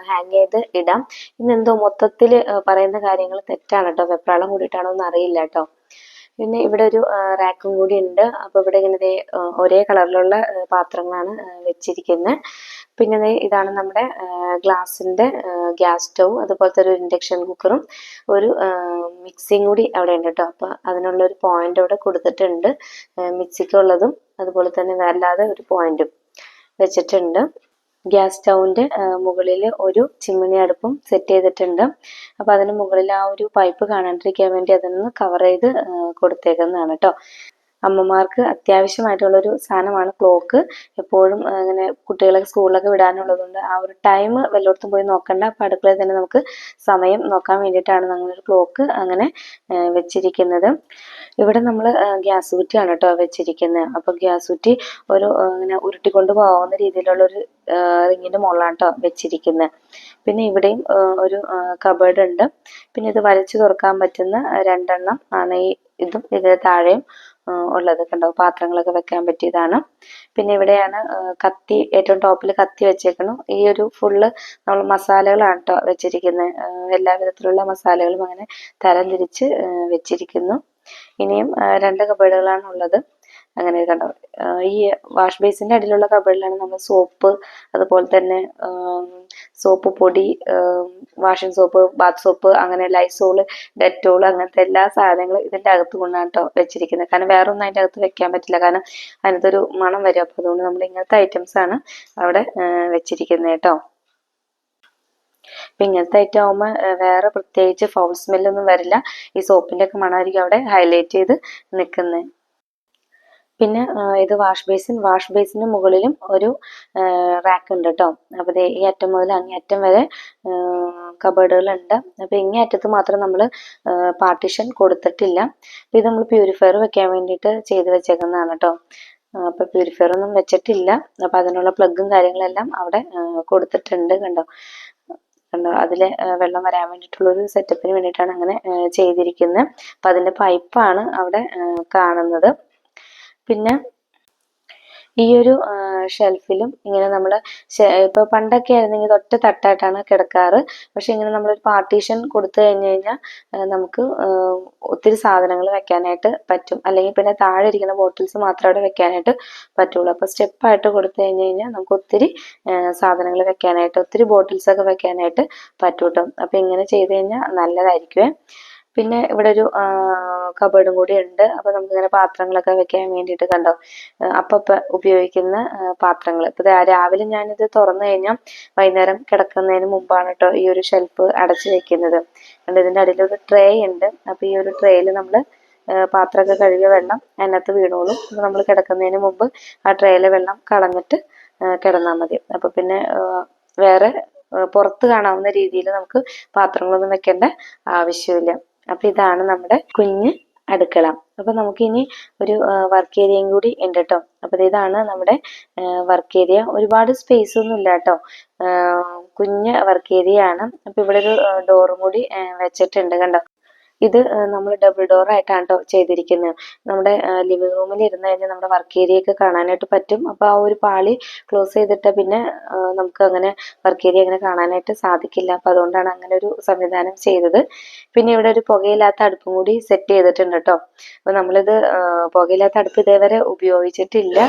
ഹാങ് ചെയ്ത് ഇടാം. ഇന്നെന്തോ മൊത്തത്തിൽ പറയുന്ന കാര്യങ്ങൾ തെറ്റാണ് കേട്ടോ. വെപ്രാളം കൂടിയിട്ടാണോ എന്ന് അറിയില്ല കേട്ടോ. പിന്നെ ഇവിടെ ഒരു റാക്കും കൂടി ഉണ്ട്. അപ്പോൾ ഇവിടെ ഇങ്ങനെ ഒരേ കളറിലുള്ള പാത്രങ്ങളാണ് വെച്ചിരിക്കുന്നത്. പിന്നെ ഇതാണ് നമ്മുടെ ഗ്ലാസിൻ്റെ ഗ്യാസ് സ്റ്റൗ, അതുപോലത്തെ ഒരു ഇൻഡക്ഷൻ കുക്കറും ഒരു മിക്സിയും കൂടി അവിടെ ഉണ്ട് കേട്ടോ. അപ്പോൾ അതിനുള്ളൊരു പോയിന്റ് അവിടെ കൊടുത്തിട്ടുണ്ട്, മിക്സിക്കുള്ളതും അതുപോലെ തന്നെ അല്ലാതെ ഒരു പോയിന്റും വെച്ചിട്ടുണ്ട്. ഗ്യാസ് സ്റ്റൗവിൻ്റെ മുകളിൽ ഒരു ചിമ്മിണി അടുപ്പും സെറ്റ് ചെയ്തിട്ടുണ്ട്. അപ്പോൾ അതിന് മുകളിൽ ആ ഒരു പൈപ്പ് കാണാണ്ടിരിക്കാൻ വേണ്ടി അതൊന്ന് കവർ ചെയ്ത് കൊടുത്തേക്കുന്നതാണ് കേട്ടോ. അമ്മമാർക്ക് അത്യാവശ്യമായിട്ടുള്ളൊരു സാധനമാണ് ക്ലോക്ക്. എപ്പോഴും അങ്ങനെ കുട്ടികളെ സ്കൂളിലൊക്കെ വിടാനുള്ളതുകൊണ്ട് ആ ഒരു ടൈം വല്ലയിടത്തും പോയി നോക്കണ്ട. അപ്പോൾ അടുക്കളയിൽ തന്നെ നമുക്ക് സമയം നോക്കാൻ വേണ്ടിയിട്ടാണ് നമ്മളൊരു ക്ലോക്ക് അങ്ങനെ വെച്ചിരിക്കുന്നത്. ഇവിടെ നമ്മൾ ഗ്യാസ് കുറ്റിയാണ് കേട്ടോ വെച്ചിരിക്കുന്നത്. അപ്പോൾ ഗ്യാസ് കുറ്റി ഒരു ഇങ്ങനെ ഉരുട്ടിക്കൊണ്ട് പോകാവുന്ന രീതിയിലുള്ളൊരു റിങ്ങിൻ്റെ മുകളിലാണ് കേട്ടോ വെച്ചിരിക്കുന്നത്. പിന്നെ ഇവിടെയും ഒരു കബേർഡ് ഉണ്ട്. പിന്നെ ഇത് വലിച്ചു തുറക്കാൻ പറ്റുന്ന 2 ആണ് ഇതും ഇതിന് താഴെയും ഉള്ളത് കണ്ടോ. പാത്രങ്ങളൊക്കെ വെക്കാൻ പറ്റിയതാണ്. പിന്നെ ഇവിടെയാണ് കത്തി, ഏറ്റവും ടോപ്പിൽ കത്തി വെച്ചേക്കണം. ഈ ഒരു ഫുള്ള് നമ്മൾ മസാലകളാണ് കേട്ടോ വെച്ചിരിക്കുന്നത്. എല്ലാ വിധത്തിലുള്ള മസാലകളും അങ്ങനെ തരം തിരിച്ച് വെച്ചിരിക്കുന്നു. ഇനിയും 2 കബേർഡുകളാണ് ഉള്ളത്. അങ്ങനെ കണ്ടോ. ഈ വാഷ് ബേസിൻ്റെ അടിയിലുള്ള കബേർഡിലാണ് നമ്മൾ സോപ്പ്, അതുപോലെ തന്നെ സോപ്പ് പൊടി, വാഷിംഗ് സോപ്പ്, ബാത്ത് സോപ്പ്, അങ്ങനെ ലൈസോള്, ഡെറ്റോൾ, അങ്ങനത്തെ എല്ലാ സാധനങ്ങളും ഇതിൻ്റെ അകത്ത് കൊണ്ടാണ് കേട്ടോ വെച്ചിരിക്കുന്നത്. കാരണം വേറെ ഒന്നും അതിൻ്റെ അകത്ത് വെക്കാൻ പറ്റില്ല, കാരണം അതിനകത്തൊരു മണം വരും. അപ്പോൾ അതുകൊണ്ട് നമ്മൾ ഇങ്ങനത്തെ ഐറ്റംസ് ആണ് അവിടെ വെച്ചിരിക്കുന്നത് കേട്ടോ. അപ്പം ഇങ്ങനത്തെ ഐറ്റം ആകുമ്പോൾ വേറെ പ്രത്യേകിച്ച് ഫൗൾ സ്മെല്ലൊന്നും വരില്ല. ഈ സോപ്പിൻ്റെ ഒക്കെ മണമായിരിക്കും അവിടെ ഹൈലൈറ്റ് ചെയ്ത് നിൽക്കുന്നത്. പിന്നെ ഇത് വാഷ് ബേസിന് മുകളിലും ഒരു റാക്ക് ഉണ്ട് കേട്ടോ. അപ്പോൾ ഈ അറ്റം മുതൽ അങ്ങേ അറ്റം വരെ കബേർഡുകളുണ്ട്. അപ്പോൾ ഇങ്ങേ അറ്റത്ത് മാത്രം നമ്മൾ പാർട്ടീഷൻ കൊടുത്തിട്ടില്ല. അപ്പോൾ ഇത് നമ്മൾ പ്യൂരിഫയർ വെക്കാൻ വേണ്ടിയിട്ട് ചെയ്ത് വെച്ചേക്കുന്നതാണ് കേട്ടോ. അപ്പോൾ പ്യൂരിഫയർ ഒന്നും വെച്ചിട്ടില്ല. അപ്പോൾ അതിനുള്ള പ്ലഗും കാര്യങ്ങളെല്ലാം അവിടെ കൊടുത്തിട്ടുണ്ട് കണ്ടോ. അതിൽ വെള്ളം വരാൻ വേണ്ടിയിട്ടുള്ളൊരു സെറ്റപ്പിന് വേണ്ടിയിട്ടാണ് അങ്ങനെ ചെയ്തിരിക്കുന്നത്. അപ്പം അതിൻ്റെ പൈപ്പാണ് അവിടെ കാണുന്നത്. പിന്നെ ഈ ഒരു ഷെൽഫിലും ഇങ്ങനെ നമ്മൾ ഇപ്പോൾ പണ്ടൊക്കെ ആയിരുന്നെങ്കിൽ ഒറ്റ തട്ടായിട്ടാണ് കിടക്കാറ്. പക്ഷെ ഇങ്ങനെ നമ്മളൊരു പാർട്ടീഷൻ കൊടുത്തു കഴിഞ്ഞ് കഴിഞ്ഞാൽ നമുക്ക് ഒത്തിരി സാധനങ്ങൾ വെക്കാനായിട്ട് പറ്റും. അല്ലെങ്കിൽ പിന്നെ താഴെ ഇരിക്കുന്ന ബോട്ടിൽസ് മാത്രം അവിടെ വെക്കാനായിട്ട് പറ്റുള്ളൂ. അപ്പോൾ സ്റ്റെപ്പായിട്ട് കൊടുത്തു കഴിഞ്ഞ് കഴിഞ്ഞാൽ നമുക്ക് ഒത്തിരി സാധനങ്ങൾ വെക്കാനായിട്ട്, ഒത്തിരി ബോട്ടിൽസൊക്കെ വെക്കാനായിട്ട് പറ്റും കേട്ടോ. അപ്പോൾ ഇങ്ങനെ ചെയ്ത് കഴിഞ്ഞാൽ നല്ലതായിരിക്കുമേ. പിന്നെ ഇവിടെ ഒരു കബേർഡും കൂടി ഉണ്ട്. അപ്പോൾ നമുക്കിങ്ങനെ പാത്രങ്ങളൊക്കെ വെക്കാൻ വേണ്ടിയിട്ട് കണ്ടോ, അപ്പം ഉപയോഗിക്കുന്ന പാത്രങ്ങൾ. ഇപ്പോൾ രാവിലെ ഞാനിത് തുറന്നു കഴിഞ്ഞാൽ വൈകുന്നേരം കിടക്കുന്നതിന് മുമ്പാണ് കേട്ടോ ഈ ഒരു ഷെൽഫ് അടച്ചു വെക്കുന്നത്. കണ്ടോ, ഇതിൻ്റെ അടിയിലൊരു ട്രേ ഉണ്ട്. അപ്പോൾ ഈ ഒരു ട്രേയിൽ നമ്മൾ പാത്രമൊക്കെ കഴുകിയ വെള്ളം അതിനകത്ത് വീണോളും. അപ്പോൾ നമ്മൾ കിടക്കുന്നതിന് മുമ്പ് ആ ട്രേയിലെ വെള്ളം കളഞ്ഞിട്ട് കിടന്നാൽ മതി. അപ്പോൾ പിന്നെ വേറെ പുറത്ത് കാണാവുന്ന രീതിയിൽ നമുക്ക് പാത്രങ്ങളൊന്നും വെക്കേണ്ട ആവശ്യമില്ല. അപ്പം ഇതാണ് നമ്മുടെ കുഞ്ഞ് അടുക്കള. അപ്പം നമുക്കിനി ഒരു വർക്ക് ഏരിയയും കൂടി ഉണ്ട് കേട്ടോ. അപ്പം ഇതാണ് നമ്മുടെ വർക്ക് ഏരിയ. ഒരുപാട് സ്പേസ് ഒന്നും ഇല്ല കേട്ടോ, കുഞ്ഞ് വർക്ക് ഏരിയ ആണ്. അപ്പം ഇവിടെ ഒരു ഡോറും കൂടി വെച്ചിട്ടുണ്ട് കണ്ടോ. ഇത് നമ്മൾ ഡബിൾ ഡോർ ആയിട്ടാണ് കേട്ടോ ചെയ്തിരിക്കുന്നത്. നമ്മുടെ ലിവിംഗ് റൂമിൽ ഇരുന്ന് കഴിഞ്ഞാൽ നമ്മുടെ വർക്ക് ഏരിയ ഒക്കെ കാണാനായിട്ട് പറ്റും. അപ്പോൾ ആ ഒരു പാളി ക്ലോസ് ചെയ്തിട്ട് പിന്നെ നമുക്ക് അങ്ങനെ വർക്ക് ഏരിയ അങ്ങനെ കാണാനായിട്ട് സാധിക്കില്ല. അപ്പോൾ അതുകൊണ്ടാണ് അങ്ങനെ ഒരു സംവിധാനം ചെയ്തത്. പിന്നെ ഇവിടെ ഒരു പുകയില്ലാത്ത അടുപ്പും കൂടി സെറ്റ് ചെയ്തിട്ടുണ്ട് കേട്ടോ. അപ്പോൾ നമ്മളിത് പുകയില്ലാത്ത അടുപ്പ് ഇതേവരെ ഉപയോഗിച്ചിട്ടില്ല.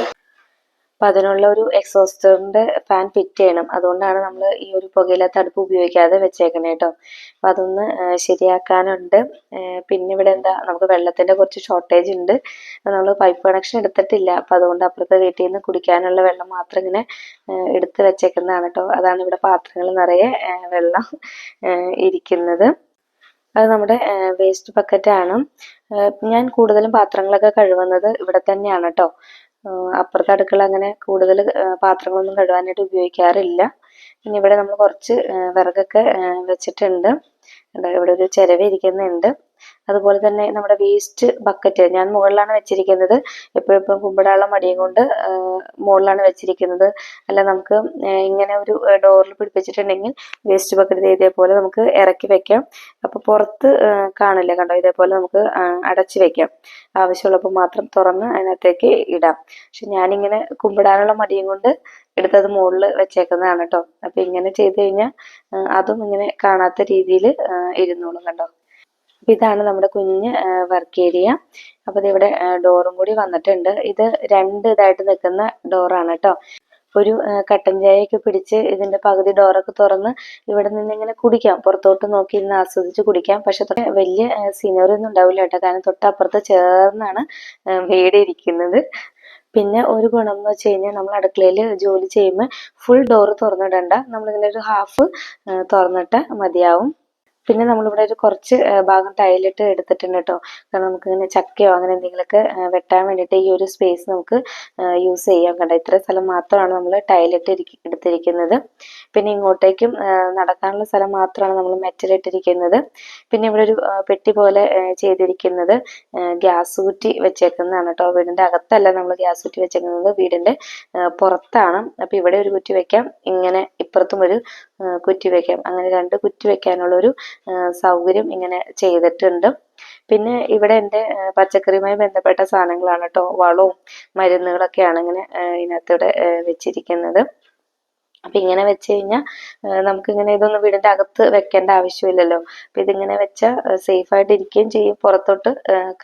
അപ്പം അതിനുള്ള ഒരു എക്സോസ്റ്ററിൻ്റെ ഫാൻ ഫിറ്റ് ചെയ്യണം. അതുകൊണ്ടാണ് നമ്മൾ ഈ ഒരു പുകയില്ലാത്ത അടുപ്പ് ഉപയോഗിക്കാതെ വെച്ചേക്കണേ കേട്ടോ. അപ്പം അതൊന്ന് ശരിയാക്കാനുണ്ട്. പിന്നെ ഇവിടെ എന്താ, നമുക്ക് വെള്ളത്തിൻ്റെ കുറച്ച് ഷോർട്ടേജ് ഉണ്ട്. നമ്മൾ പൈപ്പ് കണക്ഷൻ എടുത്തിട്ടില്ല. അപ്പം അതുകൊണ്ട് അപ്പുറത്തെ വീട്ടിൽ നിന്ന് കുടിക്കാനുള്ള വെള്ളം മാത്രം ഇങ്ങനെ എടുത്ത് വെച്ചേക്കുന്നതാണ് കേട്ടോ. അതാണ് ഇവിടെ പാത്രങ്ങൾ നിറയെ വെള്ളം ഇരിക്കുന്നത്. അത് നമ്മുടെ വേസ്റ്റ് ബക്കറ്റാണ്. ഞാൻ കൂടുതലും പാത്രങ്ങളൊക്കെ കഴുകുന്നത് ഇവിടെ തന്നെയാണ് കേട്ടോ. അപ്പുറത്തെ അടുക്കള അങ്ങനെ കൂടുതൽ പാത്രങ്ങളൊന്നും കഴുകാനായിട്ട് ഉപയോഗിക്കാറില്ല. പിന്നെ ഇവിടെ നമ്മൾ കുറച്ച് വിറകൊക്കെ വെച്ചിട്ടുണ്ട്. ഇവിടെ ഒരു ചിരവ ഇരിക്കുന്നുണ്ട്. അതുപോലെ തന്നെ നമ്മുടെ വേസ്റ്റ് ബക്കറ്റ് ഞാൻ മുകളിലാണ് വെച്ചിരിക്കുന്നത്. എപ്പോഴും കുമ്പിടാനുള്ള മടിയും കൊണ്ട് മുകളിലാണ് വെച്ചിരിക്കുന്നത്. അല്ല നമുക്ക് ഇങ്ങനെ ഒരു ഡോറിൽ പിടിപ്പിച്ചിട്ടുണ്ടെങ്കിൽ വേസ്റ്റ് ബക്കറ്റ് ഇതേപോലെ നമുക്ക് ഇറക്കി വെക്കാം. അപ്പോൾ പുറത്ത് കാണില്ല കണ്ടോ. ഇതേപോലെ നമുക്ക് അടച്ചു വെക്കാം. ആവശ്യമുള്ളപ്പോൾ മാത്രം തുറന്ന് അതിനകത്തേക്ക് ഇടാം. പക്ഷെ ഞാനിങ്ങനെ കുമ്പിടാനുള്ള മടിയും കൊണ്ട് എടുത്തത് മുകളിൽ വെച്ചേക്കുന്നതാണ് കേട്ടോ. അപ്പം ഇങ്ങനെ ചെയ്ത് കഴിഞ്ഞാൽ അതും ഇങ്ങനെ കാണാത്ത രീതിയിൽ ഇരുന്നോളും കണ്ടോ. അപ്പൊ ഇതാണ് നമ്മുടെ കുഞ്ഞ് വർക്ക് ഏരിയ. അപ്പൊ ഇത് ഇവിടെ ഡോറും കൂടി വന്നിട്ടുണ്ട്. ഇത് 2 ഇതായിട്ട് നിൽക്കുന്ന ഡോറാണ് കേട്ടോ. ഒരു കട്ടൻ ചായയൊക്കെ പിടിച്ച് ഇതിന്റെ പകുതി ഡോറൊക്കെ തുറന്ന് ഇവിടെ നിന്ന് ഇങ്ങനെ കുടിക്കാം, പുറത്തോട്ട് നോക്കി ഇരുന്ന് ആസ്വദിച്ച് കുടിക്കാം. പക്ഷെ വലിയ സീനറി ഒന്നും ഉണ്ടാവില്ല കേട്ടോ, കാരണം തൊട്ടപ്പുറത്ത് ചേർന്നാണ് വീട് ഇരിക്കുന്നത്. പിന്നെ ഒരു ഗുണം എന്ന് വെച്ച് കഴിഞ്ഞാൽ നമ്മൾ അടുക്കളയിൽ ജോലി ചെയ്യുമ്പോൾ ഫുൾ ഡോറ് തുറന്നിടണ്ട, നമ്മളിങ്ങനെ ഒരു ഹാഫ് തുറന്നിട്ട് മതിയാവും. പിന്നെ നമ്മളിവിടെ ഒരു കുറച്ച് ഭാഗം ടൈലിട്ട് എടുത്തിട്ടുണ്ട് കേട്ടോ, കാരണം നമുക്കിങ്ങനെ ചക്കയോ അങ്ങനെ എന്തെങ്കിലുമൊക്കെ വെട്ടാൻ വേണ്ടിയിട്ട് ഈ ഒരു സ്പേസ് നമുക്ക് യൂസ് ചെയ്യാൻ. കണ്ട ഇത്ര സ്ഥലം മാത്രമാണ് നമ്മൾ ടൈലിട്ട് എടുത്തിരിക്കുന്നത്. പിന്നെ ഇങ്ങോട്ടേക്കും നടക്കാനുള്ള സ്ഥലം മാത്രമാണ് നമ്മൾ മെറ്റലിട്ടിരിക്കുന്നത്. പിന്നെ ഇവിടെ ഒരു പെട്ടി പോലെ ചെയ്തിരിക്കുന്നത് ഗ്യാസ് കുറ്റി വെച്ചേക്കുന്നതാണ് കേട്ടോ. വീടിന്റെ അകത്തല്ല നമ്മൾ ഗ്യാസ് കുറ്റി വെച്ചേക്കുന്നത്, വീടിന്റെ പുറത്താണ്. അപ്പൊ ഇവിടെ ഒരു കുറ്റി വെക്കാം, ഇങ്ങനെ ഇപ്പുറത്തും ഒരു കുറ്റി വെക്കാം. അങ്ങനെ 2 കുറ്റി വെക്കാനുള്ള ഒരു സൗകര്യം ഇങ്ങനെ ചെയ്തിട്ടുണ്ട്. പിന്നെ ഇവിടെ എൻ്റെ പച്ചക്കറിയുമായി ബന്ധപ്പെട്ട സാധനങ്ങളാണ് കേട്ടോ, വളവും മരുന്നുകളൊക്കെയാണ് ഇങ്ങനെ ഇതിനകത്തൂടെ വെച്ചിരിക്കുന്നത്. അപ്പൊ ഇങ്ങനെ വെച്ച് കഴിഞ്ഞാൽ നമുക്കിങ്ങനെ ഇതൊന്നും വീടിന്റെ അകത്ത് വെക്കേണ്ട ആവശ്യമില്ലല്ലോ. അപ്പൊ ഇതിങ്ങനെ വെച്ചാൽ സേഫ് ആയിട്ട് ഇരിക്കുകയും ചെയ്യും, പുറത്തോട്ട്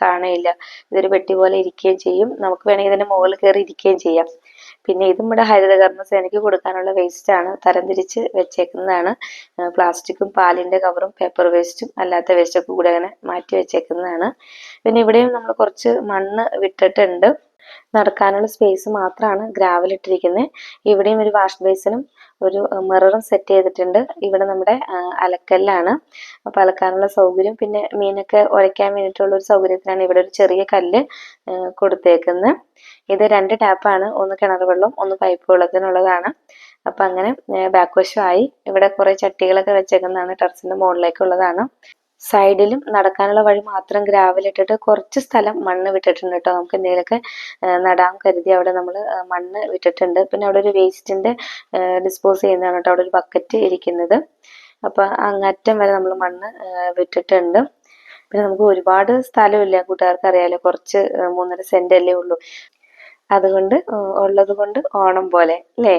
കാണയില്ല. ഇതൊരു പെട്ടി പോലെ ഇരിക്കുകയും ചെയ്യും, നമുക്ക് വേണമെങ്കിൽ ഇതിന്റെ മുകളിൽ കയറി ഇരിക്കുകയും ചെയ്യാം. പിന്നെ ഇതും ഇവിടെ ഹരിതകർമ്മ സേനയ്ക്ക് കൊടുക്കാനുള്ള വേസ്റ്റ് ആണ്, തരംതിരിച്ച് വെച്ചേക്കുന്നതാണ്. പ്ലാസ്റ്റിക്കും പാലിന്റെ കവറും പേപ്പർ വേസ്റ്റും അല്ലാത്ത വേസ്റ്റൊക്കെ കൂടെ അങ്ങനെ മാറ്റി വെച്ചേക്കുന്നതാണ്. പിന്നെ ഇവിടെയും നമ്മൾ കുറച്ച് മണ്ണ് വിട്ടിട്ടുണ്ട്, നടക്കാനുള്ള സ്പേസ് മാത്രമാണ് ഗ്രാവൽ ഇട്ടിരിക്കുന്നത്. ഇവിടെയും ഒരു വാഷ് ബേസിനും ഒരു മിററും സെറ്റ് ചെയ്തിട്ടുണ്ട്. ഇവിടെ നമ്മുടെ അലക്കല്ലാണ്, അപ്പൊ അലക്കാനുള്ള സൗകര്യം, പിന്നെ മീനൊക്കെ ഉരയ്ക്കാൻ വേണ്ടിയിട്ടുള്ള ഒരു സൗകര്യത്തിനാണ് ഇവിടെ ഒരു ചെറിയ കല്ല് കൊടുത്തേക്കുന്നത്. ഇത് 2 ടാപ്പാണ്, ഒന്ന് കിണർ വെള്ളം ഒന്ന് പൈപ്പ് വെള്ളത്തിനുള്ളതാണ്. അപ്പൊ അങ്ങനെ ബാക്ക് വശമായി ഇവിടെ കുറെ ചട്ടികളൊക്കെ വെച്ചേക്കുന്നതാണ്, ടെറസിന്റെ മുകളിലേക്കുള്ളതാണ്. സൈഡിലും നടക്കാനുള്ള വഴി മാത്രം ഗ്രാവൽ ഇട്ടിട്ട് കുറച്ച് സ്ഥലം മണ്ണ് വിട്ടിട്ടുണ്ട് കേട്ടോ, നമുക്ക് എന്തെങ്കിലുമൊക്കെ നടാൻ കരുതി അവിടെ നമ്മൾ മണ്ണ് വിട്ടിട്ടുണ്ട്. പിന്നെ അവിടെ ഒരു വേസ്റ്റിന്റെ ഡിസ്പോസ് ചെയ്യുന്നതാണ് കേട്ടോ, അവിടെ ഒരു ബക്കറ്റ് ഇരിക്കുന്നത്. അപ്പൊ അങ്ങറ്റം വരെ നമ്മൾ മണ്ണ് വിട്ടിട്ടുണ്ട്. പിന്നെ നമുക്ക് ഒരുപാട് സ്ഥലമില്ല, കൂട്ടുകാർക്ക് അറിയാലോ, കുറച്ച് 3.5 സെന്റ് അല്ലേ ഉള്ളൂ. അതുകൊണ്ട് ഉള്ളത് കൊണ്ട് ഓണം പോലെ അല്ലേ.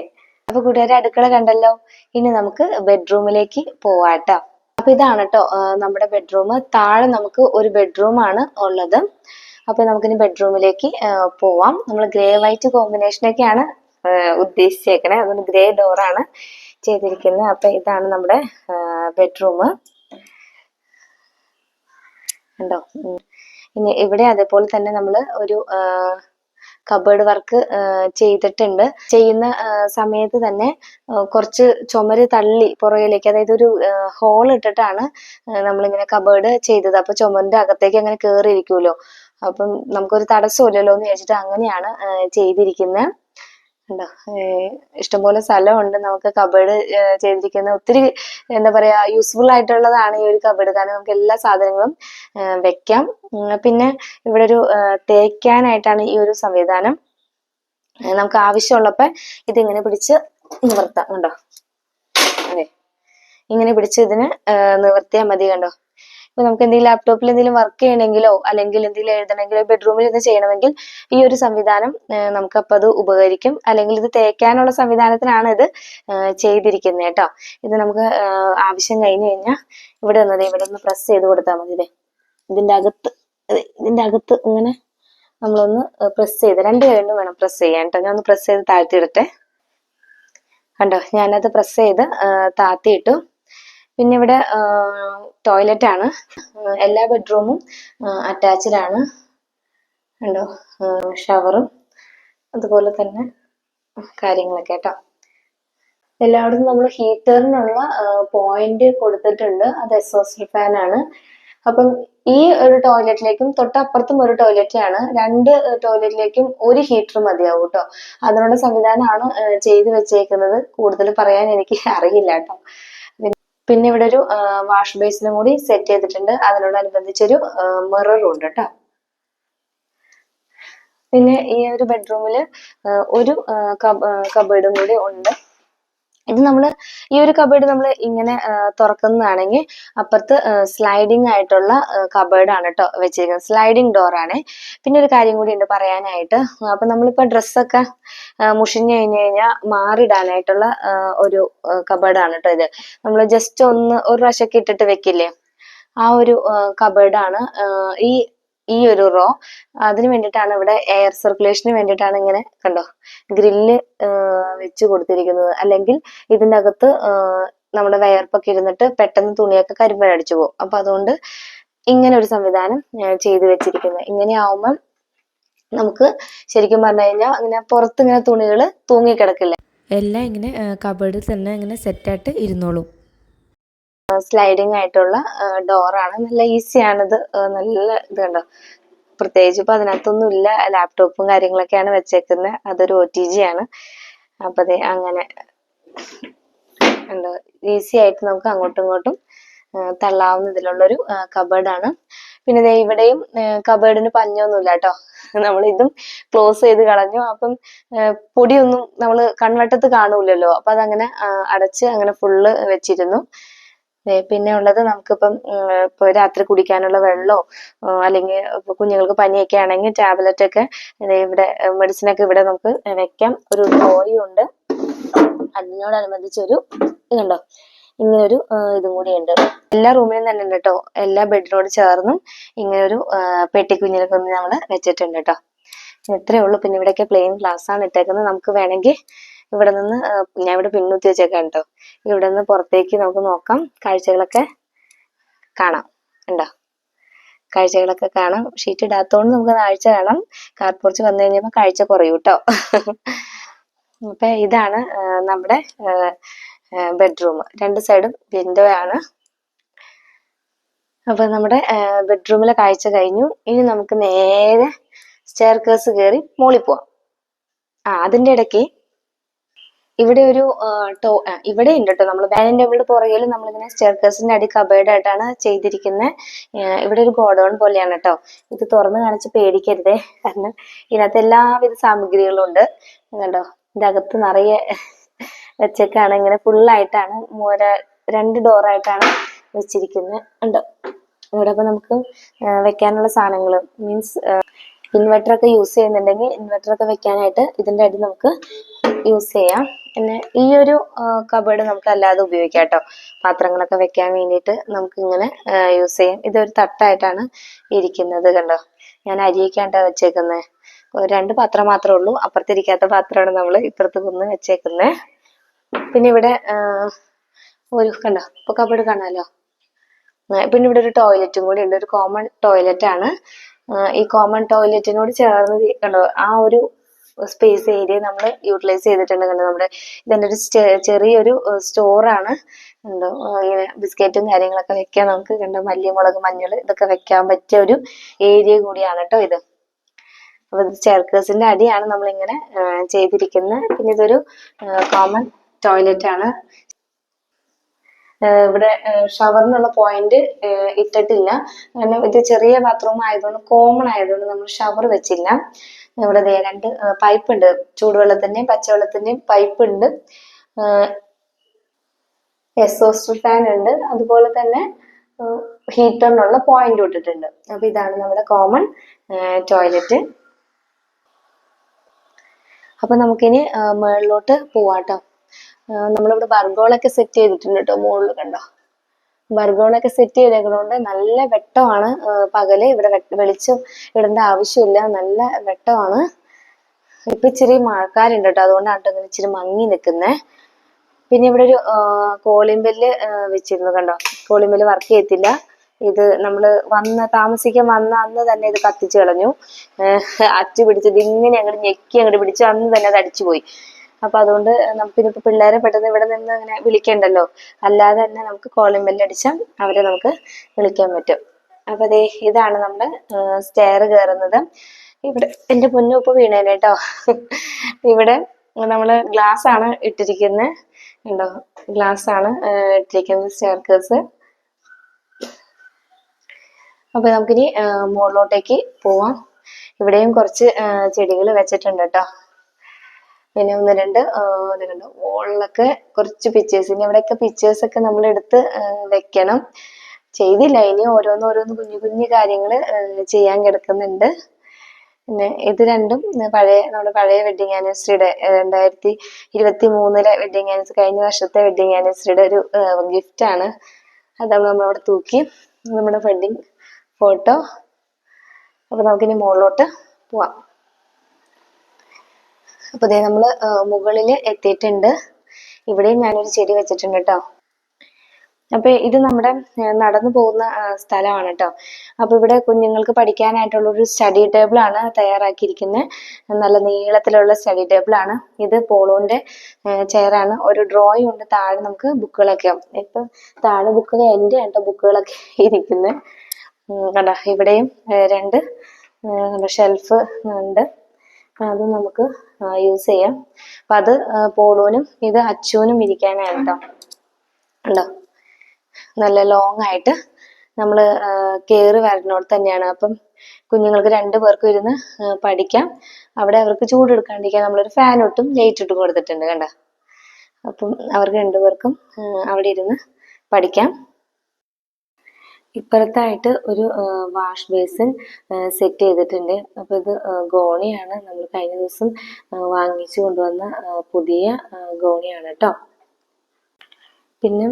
അപ്പൊ കൂട്ടുകാരെ അടുക്കള കണ്ടല്ലോ, ഇനി നമുക്ക് ബെഡ്റൂമിലേക്ക് പോവാട്ടോ. അപ്പൊ ഇതാണ് കേട്ടോ നമ്മുടെ ബെഡ്റൂം. താഴെ നമുക്ക് ഒരു ബെഡ്റൂം ആണ് ഉള്ളത്. അപ്പൊ നമുക്കിനി ബെഡ്റൂമിലേക്ക് പോവാം. നമ്മൾ ഗ്രേ വൈറ്റ് കോമ്പിനേഷനൊക്കെയാണ് ഉദ്ദേശിച്ചേക്കണേ, അതുകൊണ്ട് ഗ്രേ ഡോറാണ് ചെയ്തിരിക്കുന്നത്. അപ്പൊ ഇതാണ് നമ്മുടെ ബെഡ്റൂം ഉണ്ടോ. ഇനി ഇവിടെ അതേപോലെ തന്നെ നമ്മൾ ഒരു കബേർഡ് വർക്ക് ചെയ്തിട്ടുണ്ട്. ചെയ്യുന്ന സമയത്ത് തന്നെ കുറച്ച് ചുമര് തള്ളി പുറകിലേക്ക്, അതായത് ഒരു ഹോൾ ഇട്ടിട്ടാണ് നമ്മളിങ്ങനെ കബേർഡ് ചെയ്തത്. അപ്പൊ ചുമരിന്റെ അകത്തേക്ക് അങ്ങനെ കയറിയിരിക്കുമല്ലോ, അപ്പം നമുക്കൊരു തടസ്സമില്ലല്ലോ എന്ന് വിചാരിച്ചിട്ട് അങ്ങനെയാണ് ചെയ്തിരിക്കുന്നത്. ഉണ്ടോ, ഇഷ്ടംപോലെ സ്ഥലമുണ്ട് നമുക്ക് കബേർഡ് ചെയ്തിരിക്കുന്ന. ഒത്തിരി എന്താ പറയാ യൂസ്ഫുൾ ആയിട്ടുള്ളതാണ് ഈ ഒരു കബേർഡ്, കാരണം നമുക്ക് എല്ലാ സാധനങ്ങളും വെക്കാം. പിന്നെ ഇവിടെ ഒരു തേക്കാനായിട്ടാണ് ഈ ഒരു സംവിധാനം. നമുക്ക് ആവശ്യമുള്ളപ്പോ ഇതിങ്ങനെ പിടിച്ച് നിവർത്താം. കണ്ടോ, അതെ, ഇങ്ങനെ പിടിച്ച് ഇതിന് നിവർത്തിയാൽ മതി. കണ്ടോ, ഇപ്പൊ നമുക്ക് എന്തെങ്കിലും ലാപ്ടോപ്പിൽ എന്തെങ്കിലും വർക്ക് ചെയ്യണമെങ്കിലോ അല്ലെങ്കിൽ എന്തെങ്കിലും എഴുതണമെങ്കിലോ ബെഡ്റൂമിൽ ഇത് ചെയ്യണമെങ്കിൽ ഈ ഒരു സംവിധാനം നമുക്കപ്പോൾ അത് ഉപകരിക്കും. അല്ലെങ്കിൽ ഇത് തേക്കാനുള്ള സംവിധാനത്തിനാണ് ഇത് ചെയ്തിരിക്കുന്നത് കേട്ടോ. ഇത് നമുക്ക് ആവശ്യം കഴിഞ്ഞു കഴിഞ്ഞാൽ ഇവിടെ ഒന്ന് പ്രസ് ചെയ്ത് കൊടുത്താൽ മതി. ഇതിന്റെ അകത്ത് ഇങ്ങനെ നമ്മളൊന്ന് പ്രസ് ചെയ്ത് 2 കൈകൊണ്ടും വേണം പ്രസ് ചെയ്യാൻ കേട്ടോ. ഞാൻ ഒന്ന് പ്രസ് ചെയ്ത് താഴ്ത്തിയിടട്ടെ. കണ്ടോ, ഞാനത് പ്രസ് ചെയ്ത് താഴ്ത്തിയിട്ടു. പിന്നെ ഇവിടെ ടോയ്ലറ്റ് ആണ്, എല്ലാ ബെഡ്റൂമും അറ്റാച്ച്ഡ് ആണ്. കണ്ടോ, ഷവറും അതുപോലെ തന്നെ കാര്യങ്ങളൊക്കെ കേട്ടോ. എല്ലായിടത്തും നമ്മൾ ഹീറ്ററിനുള്ള പോയിന്റ് കൊടുത്തിട്ടുണ്ട്, അത് എക്സോസ്റ്റ് ഫാൻ ആണ്. അപ്പം ഈ ഒരു ടോയ്ലറ്റിലേക്കും തൊട്ടപ്പുറത്തും ഒരു ടോയ്ലറ്റ് ആണ്, 2 ടോയ്ലറ്റിലേക്കും ഒരു ഹീറ്റർ മതിയാവും കേട്ടോ. അതിനുള്ള സംവിധാനമാണ് ചെയ്തു വെച്ചേക്കുന്നത്. കൂടുതൽ പറയാൻ എനിക്ക് അറിയില്ല കേട്ടോ. പിന്നെ ഇവിടെ ഒരു വാഷ് ബേസിനും കൂടി സെറ്റ് ചെയ്തിട്ടുണ്ട്, അതിനോടനുബന്ധിച്ചൊരു മിററും ഉണ്ട് കേട്ടോ. പിന്നെ ഈ ഒരു ബെഡ്റൂമില് ഒരു കബേർഡും കൂടി ഉണ്ട്. ഇത് ഈ ഒരു കബേർഡ് നമ്മൾ ഇങ്ങനെ തുറക്കുന്നതാണെങ്കിൽ അപ്പുറത്ത് സ്ലൈഡിങ് ആയിട്ടുള്ള കബേർഡ് ആണ് കേട്ടോ വെച്ചിരിക്കുന്നത്, സ്ലൈഡിങ് ഡോർ ആണ്. പിന്നെ ഒരു കാര്യം കൂടി ഉണ്ട് പറയാനായിട്ട്. അപ്പൊ നമ്മളിപ്പോ ഡ്രസ്സൊക്കെ മുഷിഞ്ഞു കഴിഞ്ഞാൽ മാറിയിടാനായിട്ടുള്ള ഒരു കബേർഡ് ആണ് കേട്ടോ ഇത്. നമ്മൾ ജസ്റ്റ് ഒരു പ്രാവശ്യമൊക്കെ ഇട്ടിട്ട് വെക്കില്ലേ, ആ ഒരു കബേർഡാണ് ഈ ഈ ഒരു റോ. അതിന് വേണ്ടിയിട്ടാണ് ഇവിടെ എയർ സർക്കുലേഷന് വേണ്ടിയിട്ടാണ് ഇങ്ങനെ കണ്ടോ ഗ്രില്ല് വെച്ച് കൊടുത്തിരിക്കുന്നത്. അല്ലെങ്കിൽ ഇതിൻ്റെ അകത്ത് നമ്മുടെ വയർപ്പൊക്കെ ഇരുന്നിട്ട് പെട്ടെന്ന് തുണിയൊക്കെ കരിമ്പനടിച്ചു പോകും. അപ്പൊ അതുകൊണ്ട് ഇങ്ങനെ ഒരു സംവിധാനം ചെയ്തു വെച്ചിരിക്കുന്നത്. ഇങ്ങനെ ആവുമ്പം നമുക്ക് ശരിക്കും പറഞ്ഞു കഴിഞ്ഞാൽ ഇങ്ങനെ പുറത്ത് ഇങ്ങനെ തുണികൾ തൂങ്ങിക്കിടക്കില്ല, എല്ലാം ഇങ്ങനെ കബേർഡിൽ തന്നെ ഇങ്ങനെ സെറ്റായിട്ട് ഇരുന്നോളും. സ്ലൈഡിങ് ആയിട്ടുള്ള ഡോറാണ്. നല്ല ഈസിയാണിത്. നല്ല ഇത് കണ്ടോ, പ്രത്യേകിച്ച് ഇപ്പൊ അതിനകത്തൊന്നും ഇല്ല, ലാപ്ടോപ്പും കാര്യങ്ങളൊക്കെയാണ് വെച്ചേക്കുന്നത്. അതൊരു OTG ആണ്. അപ്പൊ അതെ അങ്ങനെ ഉണ്ട്, ഈസി ആയിട്ട് നമുക്ക് അങ്ങോട്ടും ഇങ്ങോട്ടും തള്ളാവുന്ന ഇതിലുള്ളൊരു കബേർഡാണ്. പിന്നെ ദേ ഇവിടെയും കബേർഡിന് പഞ്ഞൊന്നുമില്ല കേട്ടോ. നമ്മൾ ഇതും ക്ലോസ് ചെയ്ത് കളഞ്ഞു. അപ്പം പൊടിയൊന്നും നമ്മൾ കൺവട്ടത്ത് കാണൂലല്ലോ, അപ്പൊ അതങ്ങനെ അടച്ച് അങ്ങനെ ഫുള്ള് വെച്ചിരുന്നു. പിന്നെ ഉള്ളത് നമുക്കിപ്പം ഇപ്പൊ രാത്രി കുടിക്കാനുള്ള വെള്ളമോ അല്ലെങ്കിൽ ഇപ്പൊ കുഞ്ഞുങ്ങൾക്ക് പനിയൊക്കെ ആണെങ്കിൽ ടാബ്ലറ്റ് ഒക്കെ ഇവിടെ മെഡിസിനൊക്കെ ഇവിടെ നമുക്ക് വെക്കാം. ഒരു ട്രോയും ഉണ്ട്. അതിനോടനുബന്ധിച്ചൊരു ഇതുണ്ടോ, ഇങ്ങനൊരു ഇതും കൂടി ഉണ്ട്. എല്ലാ റൂമിലും തന്നെ ഉണ്ട് കേട്ടോ. എല്ലാ ബെഡിനോട് ചേർന്നും ഇങ്ങനൊരു പെട്ടിക്കുഞ്ഞിനൊക്കെ ഒന്ന് നമ്മൾ വെച്ചിട്ടുണ്ട് കേട്ടോ. ഇത്രയേ ഉള്ളൂ. പിന്നെ ഇവിടെയൊക്കെ പ്ലെയിൻ ഗ്ലാസ് ആണ് ഇട്ടേക്കുന്നത്. നമുക്ക് വേണമെങ്കിൽ ഇവിടെ നിന്ന് ഞാൻ ഇവിടെ പിന്നുത്തി വെച്ചേക്കാം കേട്ടോ. ഇവിടെ നിന്ന് പുറത്തേക്ക് നമുക്ക് നോക്കാം, കാഴ്ചകളൊക്കെ കാണാം. ഉണ്ടോ, കാഴ്ചകളൊക്കെ കാണാം. ഷീറ്റ് ഇടാത്തോണ്ട് നമുക്ക് കാഴ്ച കാണാം. കാർ പോർച്ച് വന്നു കഴിഞ്ഞപ്പോൾ കാഴ്ച കുറയും കേട്ടോ. അപ്പൊ ഇതാണ് നമ്മുടെ ബെഡ്റൂം. രണ്ട് സൈഡും വിൻഡോ ആണ്. അപ്പൊ നമ്മുടെ ബെഡ്റൂമിലെ കാഴ്ച കഴിഞ്ഞു. ഇനി നമുക്ക് നേരെ സ്റ്റെയർകേസ് കയറി മോളിൽ പോവാം. അതിന്റെ ഇടയ്ക്ക് ഇവിടെ ഒരു ഇവിടെ ഉണ്ട് കേട്ടോ. നമ്മൾ ഡൈനിങ് ടേബിളിന്റെ പുറകിൽ നമ്മളിങ്ങനെ സ്റ്റെയർകേസിന്റെ അടി കബേർഡായിട്ടാണ് ചെയ്തിരിക്കുന്നത്. ഇവിടെ ഒരു ഗോഡൗൺ പോലെയാണ് കേട്ടോ. ഇത് തുറന്ന് കാണിച്ച് പേടിക്കരുതേ, കാരണം ഇതിനകത്ത് എല്ലാവിധ സാമഗ്രികളും ഉണ്ട്. കണ്ടോ, ഇതിനകത്ത് നിറയെ വെച്ചേക്കാണ്. ഇങ്ങനെ ഫുള്ളായിട്ടാണ് 2 ഡോറായിട്ടാണ് വെച്ചിരിക്കുന്നത്. ഉണ്ട് ഇവിടെ. അപ്പൊ നമുക്ക് വെക്കാനുള്ള സാധനങ്ങൾ മീൻസ് ഇൻവെർട്ടർ ഒക്കെ യൂസ് ചെയ്യുന്നുണ്ടെങ്കിൽ ഇൻവെർട്ടർ ഒക്കെ വെക്കാനായിട്ട് ഇതിന്റെ അടി നമുക്ക് യൂസ് ചെയ്യാം. പിന്നെ ഈ ഒരു കബേർഡ് നമുക്ക് അല്ലാതെ ഉപയോഗിക്കാം കേട്ടോ. പാത്രങ്ങളൊക്കെ വെക്കാൻ വേണ്ടിയിട്ട് നമുക്ക് ഇങ്ങനെ യൂസ് ചെയ്യാം. ഇതൊരു തട്ടായിട്ടാണ് ഇരിക്കുന്നത്. കണ്ടോ, ഞാൻ അരിയൊക്കെയാണ്ടാ വെച്ചേക്കുന്നത്. 2 പാത്രം മാത്രമേ ഉള്ളൂ. അപ്പുറത്തിരിക്കാത്ത പാത്രമാണ് നമ്മൾ ഇപ്പുറത്ത് കൊന്ന് വെച്ചേക്കുന്നത്. പിന്നെ ഇവിടെ ഒരു കണ്ടോ, ഇപ്പൊ കബേർഡ് കാണാലോ. പിന്നെ ഇവിടെ ഒരു ടോയ്ലറ്റും കൂടി ഉണ്ട്. ഒരു കോമൺ ടോയ്ലറ്റ് ആണ്. ഈ കോമൺ ടോയ്ലറ്റിനോട് ചേർന്ന് കണ്ടോ ആ ഒരു സ്പേസ് ഏരിയ നമ്മൾ യൂട്ടിലൈസ് ചെയ്തിട്ടുണ്ട്. കണ്ടോ, നമ്മുടെ ഇതിൻ്റെ ഒരു ചെറിയൊരു സ്റ്റോറാണ്. കണ്ടോ, ഇങ്ങനെ ബിസ്ക്കറ്റും കാര്യങ്ങളൊക്കെ വെക്കാൻ നമുക്ക് കണ്ടോ, മല്ലിമുളക്, മഞ്ഞൾ ഇതൊക്കെ വെക്കാൻ പറ്റിയ ഒരു ഏരിയ കൂടിയാണ് കേട്ടോ ഇത്. അപ്പൊ ഇത് സ്റ്റെയർകേസിന്റെ അടിയാണ് നമ്മളിങ്ങനെ ചെയ്തിരിക്കുന്നത്. പിന്നെ ഇതൊരു കോമൺ ടോയ്ലറ്റ് ആണ്. ഇവിടെ ഷവറിനുള്ള പോയിന്റ് ഇട്ടിട്ടില്ല, കാരണം ഇത് ചെറിയ ബാത്റൂം ആയതുകൊണ്ട്, കോമൺ ആയതുകൊണ്ട് നമ്മൾ ഷവർ വെച്ചില്ല. ഇവിടെ 2 പൈപ്പ് ഉണ്ട്. ചൂടുവെള്ളത്തിന്റെയും പച്ചവെള്ളത്തിന്റെയും പൈപ്പ് ഉണ്ട്. എക്സോസ്റ്റ് ഫാൻ ഉണ്ട്. അതുപോലെ തന്നെ ഹീറ്ററിനുള്ള പോയിന്റ് ഇട്ടിട്ടുണ്ട്. അപ്പൊ ഇതാണ് നമ്മുടെ കോമൺ ടോയ്ലറ്റ്. അപ്പൊ നമുക്കിനി മുകളിലോട്ട് പോവാട്ടോ. നമ്മളിവിടെ ബർഗോളൊക്കെ സെറ്റ് ചെയ്തിട്ടുണ്ട് കേട്ടോ. മുകളിൽ കണ്ടോ, ബർഗോളൊക്കെ സെറ്റ് ചെയ്തേക്കുന്നതുകൊണ്ട് നല്ല വെട്ടമാണ്. പകല് ഇവിടെ വെളിച്ചം ഇടേണ്ട ആവശ്യമില്ല, നല്ല വെട്ടമാണ്. ഇപ്പൊ ഇച്ചിരി മഴക്കാരുണ്ട് കേട്ടോ, അതുകൊണ്ടാണ് ഇങ്ങനെ ഇച്ചിരി മങ്ങി നിൽക്കുന്നേ. പിന്നെ ഇവിടെ ഒരു കോളിംഗ് ബെല്ല് വെച്ചിരുന്നു. കണ്ടോ, കോളിംഗ് ബെല്ല് വർക്ക് ചെയ്യത്തില്ല. ഇത് നമ്മള് താമസിക്കാൻ വന്ന അന്ന് തന്നെ ഇത് കത്തിച്ചു കളഞ്ഞു. അച്ചു പിടിച്ചത് ഇങ്ങനെ അങ്ങോട്ട് ഞെക്കി അങ്ങോട്ട് പിടിച്ചു, അന്ന് തന്നെ അത് അടിച്ചുപോയി. അപ്പൊ അതുകൊണ്ട് നമുക്കിനിപ്പോ പിള്ളേരെ പെട്ടെന്ന് ഇവിടെ നിന്ന് അങ്ങനെ വിളിക്കണ്ടല്ലോ, അല്ലാതെ തന്നെ നമുക്ക് കോളിംഗ് ബെല്ല് അടിച്ചാൽ അവരെ നമുക്ക് വിളിക്കാൻ പറ്റും. അപ്പൊ അതെ, ഇതാണ് നമ്മുടെ സ്റ്റെയർ കയറുന്നത്. ഇവിടെ എന്റെ പൊന്നുപ്പ് വീണേനെ കേട്ടോ. ഇവിടെ നമ്മള് ഗ്ലാസ് ആണ് ഇട്ടിരിക്കുന്നത്. ഉണ്ടോ, ഗ്ലാസ് ആണ് ഇട്ടിരിക്കുന്നത് സ്റ്റെയർകേസ്. അപ്പൊ നമുക്കിനി മുകളിലോട്ടേക്ക് പോവാം. ഇവിടെയും കുറച്ച് ചെടികൾ വെച്ചിട്ടുണ്ട് കേട്ടോ. പിന്നെ 1-2 ഇതുണ്ട്. വോളിലൊക്കെ കുറച്ച് പിക്ചേഴ്സ്, ഇനി ഇവിടെയൊക്കെ പിക്ചേഴ്സ് ഒക്കെ നമ്മൾ എടുത്ത് വെക്കണം. ചെയ്തില്ല, ഇനി ഓരോന്നോരോന്ന് കുഞ്ഞു കുഞ്ഞു കാര്യങ്ങൾ ചെയ്യാൻ കിടക്കുന്നുണ്ട്. പിന്നെ ഇത് രണ്ടും നമ്മുടെ പഴയ വെഡിങ് ആനിവേഴ്സറിയുടെ 2023 വെഡിങ് ആനിവേഴ്സറി, കഴിഞ്ഞ വർഷത്തെ വെഡിങ് ആനിവേഴ്സറിയുടെ ഒരു ഗിഫ്റ്റ് ആണ്. അത് നമ്മളവിടെ തൂക്കി. നമ്മുടെ വെഡിങ് ഫോട്ടോ. അപ്പോൾ നമുക്കിനി മുകളിലോട്ട് പോവാം. അപ്പോൾ ദേ നമ്മൾ മുകളിൽ എത്തിയിട്ടുണ്ട്. ഇവിടെയും ഞാനൊരു ചെടി വെച്ചിട്ടുണ്ട് കേട്ടോ. അപ്പോൾ ഇത് നമ്മുടെ നടന്നു പോകുന്ന സ്ഥലമാണ് കേട്ടോ. അപ്പോൾ ഇവിടെ കുഞ്ഞുങ്ങൾക്ക് പഠിക്കാനായിട്ടുള്ള ഒരു സ്റ്റഡി ടേബിൾ ആണ് തയ്യാറാക്കിയിരിക്കുന്നത്. നല്ല നീളത്തിലുള്ള സ്റ്റഡി ടേബിൾ ആണ് ഇത്. പോളോന്റെ ചെയറാണ്. ഒരു ഡ്രോയിങ് ഉണ്ട് താഴെ. നമുക്ക് ബുക്കുകളൊക്കെ ഇപ്പം താഴെ ബുക്കുകൾ എൻ്റെ ആയിട്ട് ബുക്കുകളൊക്കെ ഇരിക്കുന്നത് കണ്ടോ. ഇവിടെയും രണ്ട് ഷെൽഫ് ഉണ്ട്. അത് നമുക്ക് യൂസ് ചെയ്യാം. അപ്പം അത് പോളോനും ഇത് അച്ചുവിനും ഇരിക്കാനാണ് കേട്ടോ. ഉണ്ടോ, നല്ല ലോങ് ആയിട്ട് നമ്മൾ കയറി വരുന്നോട് തന്നെയാണ്. അപ്പം കുഞ്ഞുങ്ങൾക്ക് 2 പേർക്കും ഇരുന്ന് പഠിക്കാം. അവിടെ അവർക്ക് ചൂടെടുക്കാണ്ടിരിക്കാൻ നമ്മളൊരു ഫാൻ ഇട്ടും ലൈറ്റ് ഇട്ടും കൊടുത്തിട്ടുണ്ട് കണ്ടോ. അപ്പം അവർക്ക് 2 പേർക്കും അവിടെ ഇരുന്ന് പഠിക്കാം. ഇപ്പുറത്തായിട്ട് ഒരു വാഷ് ബേസിൻ സെറ്റ് ചെയ്തിട്ടുണ്ട്. അപ്പോൾ ഇത് ഗോണിയാണ്. നമ്മൾ കഴിഞ്ഞ ദിവസം വാങ്ങിച്ചു കൊണ്ടുവന്ന പുതിയ ഗോണിയാണ് കേട്ടോ. പിന്നെ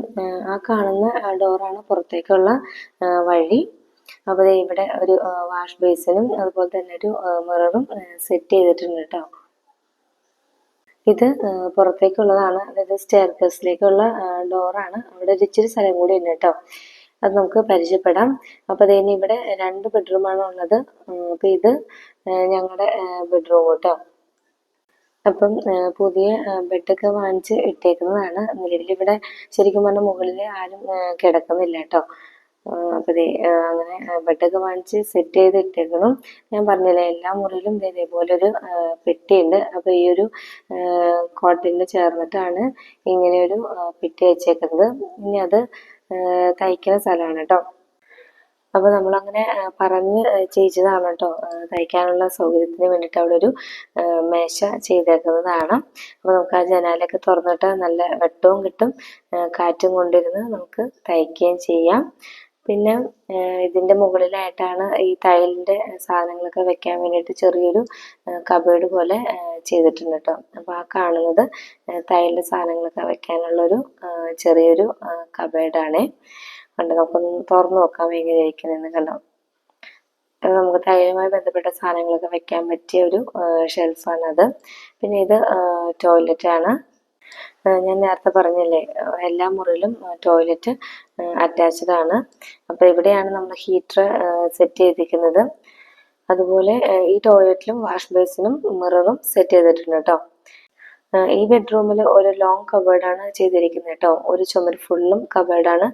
ആ കാണുന്ന ഡോറാണ് പുറത്തേക്കുള്ള വഴി. അപ്പോൾ ഇവിടെ ഒരു വാഷ് ബേസിനും അതുപോലെ തന്നെ ഒരു മിററും സെറ്റ് ചെയ്തിട്ടുണ്ട് കേട്ടോ. ഇത് പുറത്തേക്കുള്ളതാണ്. അതായത് സ്റ്റെയർകേസിലേക്കുള്ള ഡോറാണ്. അവിടെ ഒരു ഇച്ചിരി സ്ഥലം കൂടി ഉണ്ട് കേട്ടോ. അത് നമുക്ക് പരിചയപ്പെടാം. അപ്പോൾ അതിന് ഇവിടെ 2 ബെഡ്റൂമാണ് ഉള്ളത്. അപ്പോൾ ഇത് ഞങ്ങളുടെ ബെഡ്റൂം കേട്ടോ. അപ്പം പുതിയ ബെഡൊക്കെ വാങ്ങിച്ച് ഇട്ടേക്കുന്നതാണ്. നിലവിലിവിടെ ശരിക്കും പറഞ്ഞാൽ മുകളിൽ ആരും കിടക്കുന്നില്ല കേട്ടോ. അപ്പോൾ അങ്ങനെ ബെഡൊക്കെ വാങ്ങിച്ച് സെറ്റ് ചെയ്ത് ഇട്ടേക്കണം. ഞാൻ പറഞ്ഞില്ലേ, എല്ലാ മുറിയിലും ഇതേപോലൊരു പെട്ടിയുണ്ട്. അപ്പോൾ ഈ ഒരു കോട്ടിന് ചേർന്നിട്ടാണ് ഇങ്ങനെയൊരു പെട്ടി വെച്ചേക്കുന്നത്. ഇനി അത് തയ്ക്കുന്ന സ്ഥലമാണ് കേട്ടോ. അപ്പോൾ നമ്മളങ്ങനെ പറഞ്ഞ് ചെയ്യിച്ചതാണ് കേട്ടോ. തയ്ക്കാനുള്ള സൗകര്യത്തിന് വേണ്ടിയിട്ട് അവിടെ ഒരു മേശ ചെയ്തേക്കുന്നതാണ്. അപ്പോൾ നമുക്ക് ആ ജനാലയൊക്കെ തുറന്നിട്ട് നല്ല വെട്ടവും കിട്ടും, കാറ്റും കൊണ്ടിരുന്ന് നമുക്ക് തയ്ക്കുകയും ചെയ്യാം. പിന്നെ ഇതിൻ്റെ മുകളിലായിട്ടാണ് ഈ ടൈലിൻ്റെ സാധനങ്ങളൊക്കെ വെക്കാൻ വേണ്ടിയിട്ട് ചെറിയൊരു കബേർഡ് പോലെ ചെയ്തിട്ടുണ്ട് കേട്ടോ. അപ്പോൾ ആ കാണുന്നത് ടൈലിൻ്റെ സാധനങ്ങളൊക്കെ വെക്കാനുള്ളൊരു ചെറിയൊരു കബേർഡാണ്. കണ്ടോ, നമുക്കൊന്ന് തുറന്നു നോക്കാം എങ്ങനെയായിരിക്കുന്നതെന്ന്. കണ്ടോ, നമുക്ക് ടൈലുമായി ബന്ധപ്പെട്ട സാധനങ്ങളൊക്കെ വെക്കാൻ പറ്റിയ ഒരു ഷെൽഫാണത്. പിന്നെ ഇത് ടോയ്ലറ്റാണ്. ഞാൻ നേരത്തെ പറഞ്ഞില്ലേ, എല്ലാ മുറിയിലും ടോയ്ലറ്റ് അറ്റാച്ച്ഡ് ആണ്. അപ്പോൾ ഇവിടെയാണ് നമ്മൾ ഹീറ്റർ സെറ്റ് ചെയ്തിരിക്കുന്നത്. അതുപോലെ ഈ ടോയ്ലറ്റിലും വാഷ് ബേസിനും മിററും സെറ്റ് ചെയ്തിട്ടുണ്ട് കേട്ടോ. ഈ ബെഡ്റൂമിൽ ഒരു ലോങ് കബേർഡാണ് ചെയ്തിരിക്കുന്നത് കേട്ടോ. ഒരു ചുമര് ഫുള്ളും കബേർഡാണ്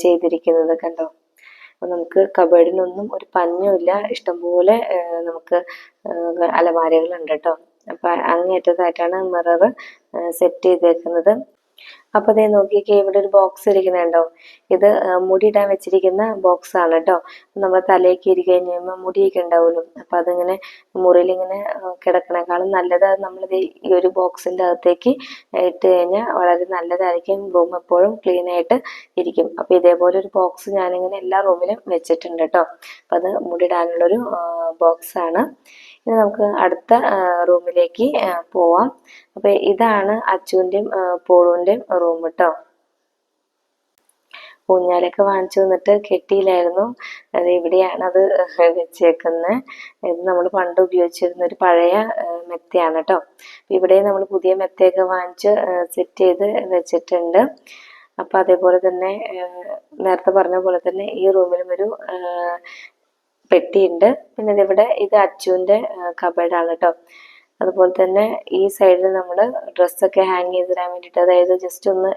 ചെയ്തിരിക്കുന്നത് കണ്ടോ. അപ്പോൾ നമുക്ക് കബേർഡിനൊന്നും ഒരു പഞ്ഞുമില്ല. ഇഷ്ടംപോലെ നമുക്ക് അലമാരകളുണ്ട് കേട്ടോ. അപ്പം അങ്ങേറ്റത്തായിട്ടാണ് മിറർ സെറ്റ് ചെയ്തേക്കുന്നത്. അപ്പോൾ അതേ നോക്കിക്കേ, ഇവിടെ ഒരു ബോക്സ് ഇരിക്കുന്നുണ്ടോ. ഇത് മുടി ഇടാൻ വെച്ചിരിക്കുന്ന ബോക്സ് ആണ് കേട്ടോ. നമ്മൾ തലയൊക്കെ ഇരി കഴിഞ്ഞ് കഴിയുമ്പോൾ മുടിയൊക്കെ ഉണ്ടാവുമല്ലോ. അപ്പം അതിങ്ങനെ മുറിയിലിങ്ങനെ കിടക്കണേക്കാളും നല്ലത് നമ്മളിത് ഈ ഒരു ബോക്സിൻ്റെ അകത്തേക്ക് ഇട്ട് കഴിഞ്ഞാൽ വളരെ നല്ലതായിരിക്കും. റൂം എപ്പോഴും ക്ലീൻ ആയിട്ട് ഇരിക്കും. അപ്പോൾ ഇതേപോലെ ഒരു ബോക്സ് ഞാനിങ്ങനെ എല്ലാ റൂമിലും വെച്ചിട്ടുണ്ട് കേട്ടോ. അപ്പം അത് മുടി ഇടാനുള്ളൊരു ബോക്സാണ്. ഇനി നമുക്ക് അടുത്ത റൂമിലേക്ക് പോവാം. അപ്പോൾ ഇതാണ് അച്ചുവിൻ്റെയും പോളുവിൻ്റെയും റൂം കേട്ടോ. ഊഞ്ഞാലൊക്കെ വാങ്ങിച്ചു വന്നിട്ട് കെട്ടിയില്ലായിരുന്നു. അത് ഇവിടെയാണ് അത് വെച്ചേക്കുന്നത്. ഇത് നമ്മൾ പണ്ട് ഉപയോഗിച്ചിരുന്ന ഒരു പഴയ മെത്തയാണ് കേട്ടോ. ഇവിടെ നമ്മൾ പുതിയ മെത്തയൊക്കെ വാങ്ങിച്ച് സെറ്റ് ചെയ്ത് വെച്ചിട്ടുണ്ട്. അപ്പം അതേപോലെ തന്നെ നേരത്തെ പറഞ്ഞ പോലെ തന്നെ ഈ റൂമിലും ഒരു പെട്ടിയുണ്ട്. പിന്നെ ഇതിവിടെ ഇത് അച്ചുവിൻ്റെ കബേർഡാണ് കേട്ടോ. അതുപോലെ തന്നെ ഈ സൈഡിൽ നമ്മൾ ഡ്രസ്സൊക്കെ ഹാങ് ചെയ്തിടാൻ വേണ്ടിയിട്ട്, അതായത് ജസ്റ്റ് ഒന്ന്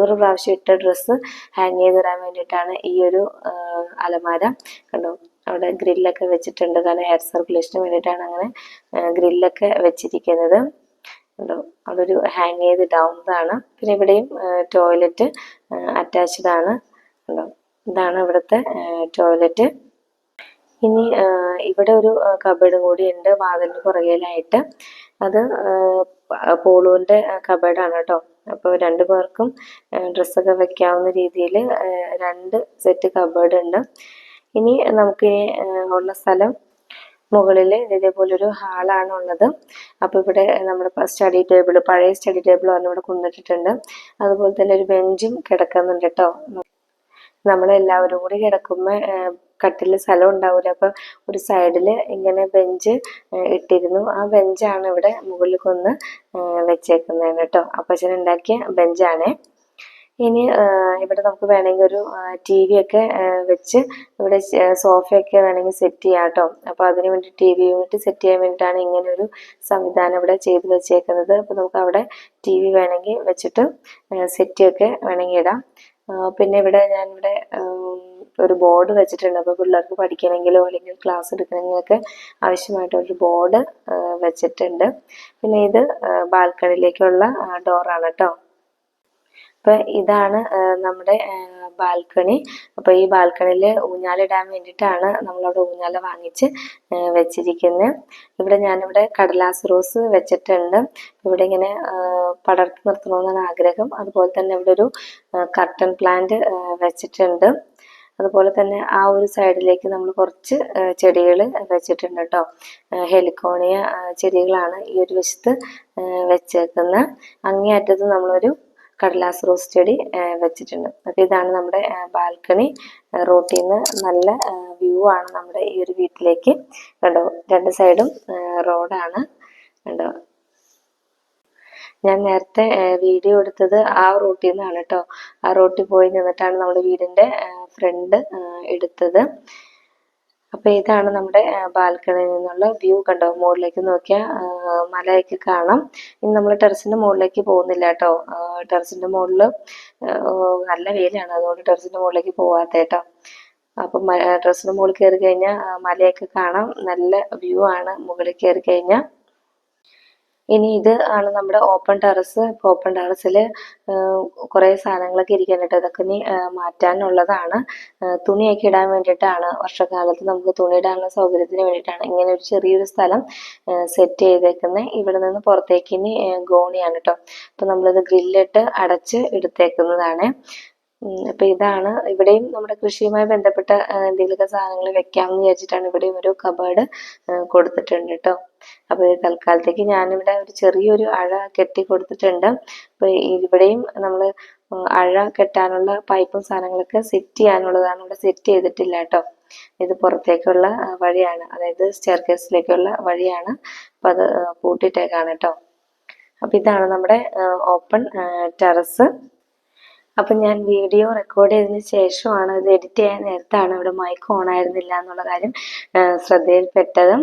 ഒരു പ്രാവശ്യം ഇട്ട ഡ്രസ്സ് ഹാങ് ചെയ്തിടാൻ വേണ്ടിയിട്ടാണ് ഈ ഒരു അലമാര. കണ്ടോ, അവിടെ ഗ്രില്ലൊക്കെ വെച്ചിട്ടുണ്ട്. കാരണം എയർ സർക്കുലേഷന് വേണ്ടിയിട്ടാണ് അങ്ങനെ ഗ്രില്ലൊക്കെ വെച്ചിരിക്കുന്നത്. കണ്ടോ, അവിടെ ഒരു ഹാങ് ചെയ്തിടാവുന്നതാണ്. പിന്നെ ഇവിടെയും ടോയ്ലറ്റ് അറ്റാച്ച്ഡ് ആണ്. കണ്ടോ, ഇതാണ് ഇവിടുത്തെ ടോയ്ലറ്റ്. ഇനി ഇവിടെ ഒരു കബേർഡും കൂടി ഉണ്ട് വാതിലിന് പുറകിലായിട്ട്. അത് പോളുവിൻ്റെ കബേർഡാണ് കേട്ടോ. അപ്പോൾ 2 പേർക്കും ഡ്രസ്സൊക്കെ വെക്കാവുന്ന രീതിയിൽ 2 സെറ്റ് കബേർഡ് ഉണ്ട്. ഇനി നമുക്ക് ഉള്ള സ്ഥലം മുകളിൽ ഇതേപോലൊരു ഹാളാണ് ഉള്ളത്. അപ്പോൾ ഇവിടെ നമ്മുടെ സ്റ്റഡി ടേബിൾ, പഴയ സ്റ്റഡി ടേബിൾ പറഞ്ഞ് ഇവിടെ കൊണ്ടിട്ടിട്ടുണ്ട്. അതുപോലെ തന്നെ ഒരു ബെഞ്ചും കിടക്കുന്നുണ്ട് കേട്ടോ. നമ്മളെല്ലാവരും കൂടി കിടക്കുമ്പോൾ കട്ടിലിൽ സ്ഥലം ഉണ്ടാവില്ല. അപ്പം ഒരു സൈഡിൽ ഇങ്ങനെ ബെഞ്ച് ഇട്ടിരുന്നു. ആ ബെഞ്ചാണ് ഇവിടെ മുകളിൽ കൊന്ന് വെച്ചേക്കുന്നത് കേട്ടോ. അപ്പച്ചൻ ഉണ്ടാക്കിയ ബെഞ്ചാണേ. ഇനി ഇവിടെ നമുക്ക് വേണമെങ്കിൽ ഒരു ടി വി ഒക്കെ വെച്ച് ഇവിടെ സോഫയൊക്കെ വേണമെങ്കിൽ സെറ്റ് ചെയ്യാം കേട്ടോ. അപ്പോൾ അതിന് വേണ്ടി ടി വി യൂണിറ്റ് സെറ്റ് ചെയ്യാൻ വേണ്ടിയിട്ടാണ് ഇങ്ങനെ ഒരു സംവിധാനം ഇവിടെ ചെയ്ത് വെച്ചേക്കുന്നത്. അപ്പോൾ നമുക്ക് അവിടെ ടി വി വേണമെങ്കിൽ വെച്ചിട്ട് സെറ്റൊക്കെ വേണമെങ്കിൽ ഇടാം. പിന്നെ ഞാനിവിടെ ഒരു ബോർഡ് വെച്ചിട്ടുണ്ട്. അപ്പോൾ പിള്ളേർക്ക് പഠിക്കണമെങ്കിലോ അല്ലെങ്കിൽ ക്ലാസ് എടുക്കണമെങ്കിലൊക്കെ ആവശ്യമായിട്ടൊരു ബോർഡ് വെച്ചിട്ടുണ്ട്. പിന്നെ ഇത് ബാൽക്കണിയിലേക്കുള്ള ഡോറാണ് കേട്ടോ. അപ്പം ഇതാണ് നമ്മുടെ ബാൽക്കണി. അപ്പോൾ ഈ ബാൽക്കണിയിൽ ഊഞ്ഞാലിടാൻ വേണ്ടിയിട്ടാണ് നമ്മളവിടെ ഊഞ്ഞാല വാങ്ങിച്ച് വെച്ചിരിക്കുന്നത്. ഞാനിവിടെ കടലാസ് റോസ് വെച്ചിട്ടുണ്ട്. ഇവിടെ ഇങ്ങനെ പടർത്തി നിർത്തണമെന്നാണ് ആഗ്രഹം. അതുപോലെ തന്നെ ഇവിടെ ഒരു കർട്ടൻ പ്ലാന്റ് വെച്ചിട്ടുണ്ട്. അതുപോലെ തന്നെ ആ ഒരു സൈഡിലേക്ക് നമ്മൾ കുറച്ച് ചെടികൾ വെച്ചിട്ടുണ്ട് കേട്ടോ. ഹെലിക്കോണിയ ചെടികളാണ് ഈ ഒരു വശത്ത് വെച്ചേക്കുന്നത്. അങ്ങേ അറ്റത്ത് നമ്മളൊരു കടലാസ് റോസ് ചെടി വെച്ചിട്ടുണ്ട്. അപ്പോൾ ഇതാണ് നമ്മുടെ ബാൽക്കണി. റോട്ടിൽ നിന്ന് നല്ല വ്യൂ ആണ് നമ്മുടെ ഈ ഒരു വീട്ടിലേക്ക്. കണ്ടോ, രണ്ട് സൈഡും റോഡാണ്. കണ്ടോ, ഞാൻ നേരത്തെ വീഡിയോ എടുത്തത് ആ റോട്ടിൽ നിന്നാണ് കേട്ടോ. ആ റോട്ടിൽ പോയി നിന്നിട്ടാണ് നമ്മുടെ വീടിൻ്റെ ഫ്രണ്ട് എടുത്തത്. അപ്പോൾ ഇതാണ് നമ്മുടെ ബാൽക്കണിയിൽ നിന്നുള്ള വ്യൂ. കണ്ടോ, മുകളിലേക്ക് നോക്കിയാൽ മലയൊക്കെ കാണാം. ഇനി നമ്മൾ ടെറസിൻ്റെ മുകളിലേക്ക് പോകുന്നില്ല കേട്ടോ. ടെറസിൻ്റെ മുകളിൽ നല്ല വെയിലാണ്, അതുകൊണ്ട് ടെറസിൻ്റെ മുകളിലേക്ക് പോകാത്ത കേട്ടോ. അപ്പം ടെറസിൻ്റെ മുകളിൽ കയറി കഴിഞ്ഞാൽ മലയൊക്കെ കാണാം. നല്ല വ്യൂ ആണ് മുകളിൽ കയറി കഴിഞ്ഞാൽ. ഇനി ഇത് ആണ് നമ്മുടെ ഓപ്പൺ ടെറസ്. ഇപ്പോൾ ഓപ്പൺ ടെറസിൽ കുറേ സാധനങ്ങളൊക്കെ ഇരിക്കുന്നുണ്ട്. അതൊക്കെ ഇനി മാറ്റാനുള്ളതാണ്. തുണിയൊക്കെ ഇടാൻ വേണ്ടിയിട്ടാണ്. വർഷക്കാലത്ത് നമുക്ക് തുണി ഇടാനുള്ള സൗകര്യത്തിന് വേണ്ടിയിട്ടാണ് ഇങ്ങനെ ഒരു ചെറിയൊരു സ്ഥലം സെറ്റ് ചെയ്തേക്കുന്നത്. ഇവിടെ നിന്ന് പുറത്തേക്ക് ഇനി ഗോണിയാണ് കേട്ടോ. അപ്പോൾ നമ്മളിത് ഗ്രില്ലിട്ട് അടച്ച് എടുത്തേക്കുന്നതാണ്. അപ്പോൾ ഇതാണ്. ഇവിടെയും നമ്മുടെ കൃഷിയുമായി ബന്ധപ്പെട്ട എന്തെങ്കിലുമൊക്കെ സാധനങ്ങൾ വെക്കാമെന്ന് വിചാരിച്ചിട്ടാണ് ഇവിടെയും ഒരു കബേർഡ് കൊടുത്തിട്ടുണ്ട് കേട്ടോ. അപ്പോൾ തൽക്കാലത്തേക്ക് ഞാനിവിടെ ഒരു ചെറിയൊരു അഴ കെട്ടി കൊടുത്തിട്ടുണ്ട്. അപ്പോൾ ഇവിടെയും നമ്മൾ അഴ കെട്ടാനുള്ള പൈപ്പും സാധനങ്ങളൊക്കെ സെറ്റ് ചെയ്യാനുള്ളതാണ്. ഇവിടെ സെറ്റ് ചെയ്തിട്ടില്ല കേട്ടോ. ഇത് പുറത്തേക്കുള്ള വഴിയാണ്, അതായത് സ്റ്റെയർ കേസിലേക്കുള്ള വഴിയാണ്. അപ്പം അത് പൂട്ടിയിട്ടേക്കാണ് കേട്ടോ. അപ്പം ഇതാണ് നമ്മുടെ ഓപ്പൺ ടെറസ്. അപ്പം ഞാൻ വീഡിയോ റെക്കോർഡ് ചെയ്തതിന് ശേഷമാണ് ഇത് എഡിറ്റ് ചെയ്യാൻ നേരത്താണ് ഇവിടെ മൈക്ക് ഓൺ ആയിരുന്നില്ല എന്നുള്ള കാര്യം ശ്രദ്ധയിൽപ്പെട്ടത്.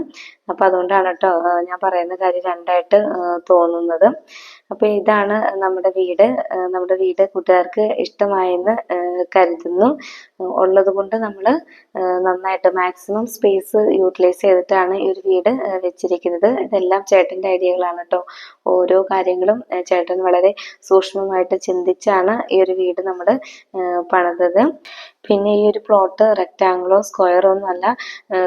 അപ്പം അതുകൊണ്ടാണ് കേട്ടോ ഞാൻ പറയുന്ന കാര്യം രണ്ടായിട്ട് തോന്നുന്നത്. അപ്പോൾ ഇതാണ് നമ്മുടെ വീട്. നമ്മുടെ വീട് കൂട്ടുകാർക്ക് ഇഷ്ടമായെന്ന് കരുതുന്നു. ഉള്ളത് കൊണ്ട് നമ്മൾ നന്നായിട്ട് മാക്സിമം സ്പേസ് യൂട്ടിലൈസ് ചെയ്തിട്ടാണ് ഈ ഒരു വീട് വെച്ചിരിക്കുന്നത്. ഇതെല്ലാം ചേട്ടൻ്റെ ഐഡിയകളാണ് കേട്ടോ. ഓരോ കാര്യങ്ങളും ചേട്ടൻ വളരെ സൂക്ഷ്മമായിട്ട് ചിന്തിച്ചാണ് ഈ ഒരു വീട് നമ്മൾ പണിതത്. പിന്നെ ഈ ഒരു പ്ലോട്ട് റെക്റ്റാങ്കിളോ സ്ക്വയറോ ഒന്നും അല്ല.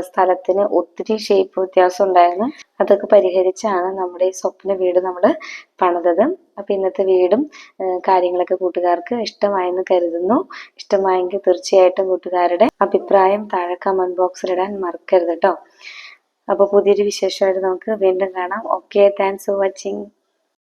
സ്ഥലത്തിന് ഒത്തിരി ഷേപ്പ് വ്യത്യാസം ഉണ്ടായിരുന്നു. അതൊക്കെ പരിഹരിച്ചാണ് നമ്മുടെ ഈ സ്വപ്ന വീട് നമ്മൾ പണിതത്. അപ്പം ഇന്നത്തെ വീടും കാര്യങ്ങളൊക്കെ കൂട്ടുകാർക്ക് ഇഷ്ടമായെന്ന് കരുതുന്നു. ഇഷ്ടമായെങ്കിൽ തീർച്ചയായിട്ടും കൂട്ടുകാരുടെ അഭിപ്രായം താഴെ കമൻറ്റ് ബോക്സിലിടാൻ മറക്കരുത് കേട്ടോ. അപ്പോൾ പുതിയൊരു വിശേഷമായിട്ട് നമുക്ക് വീണ്ടും കാണാം. Okay, thanks for watching.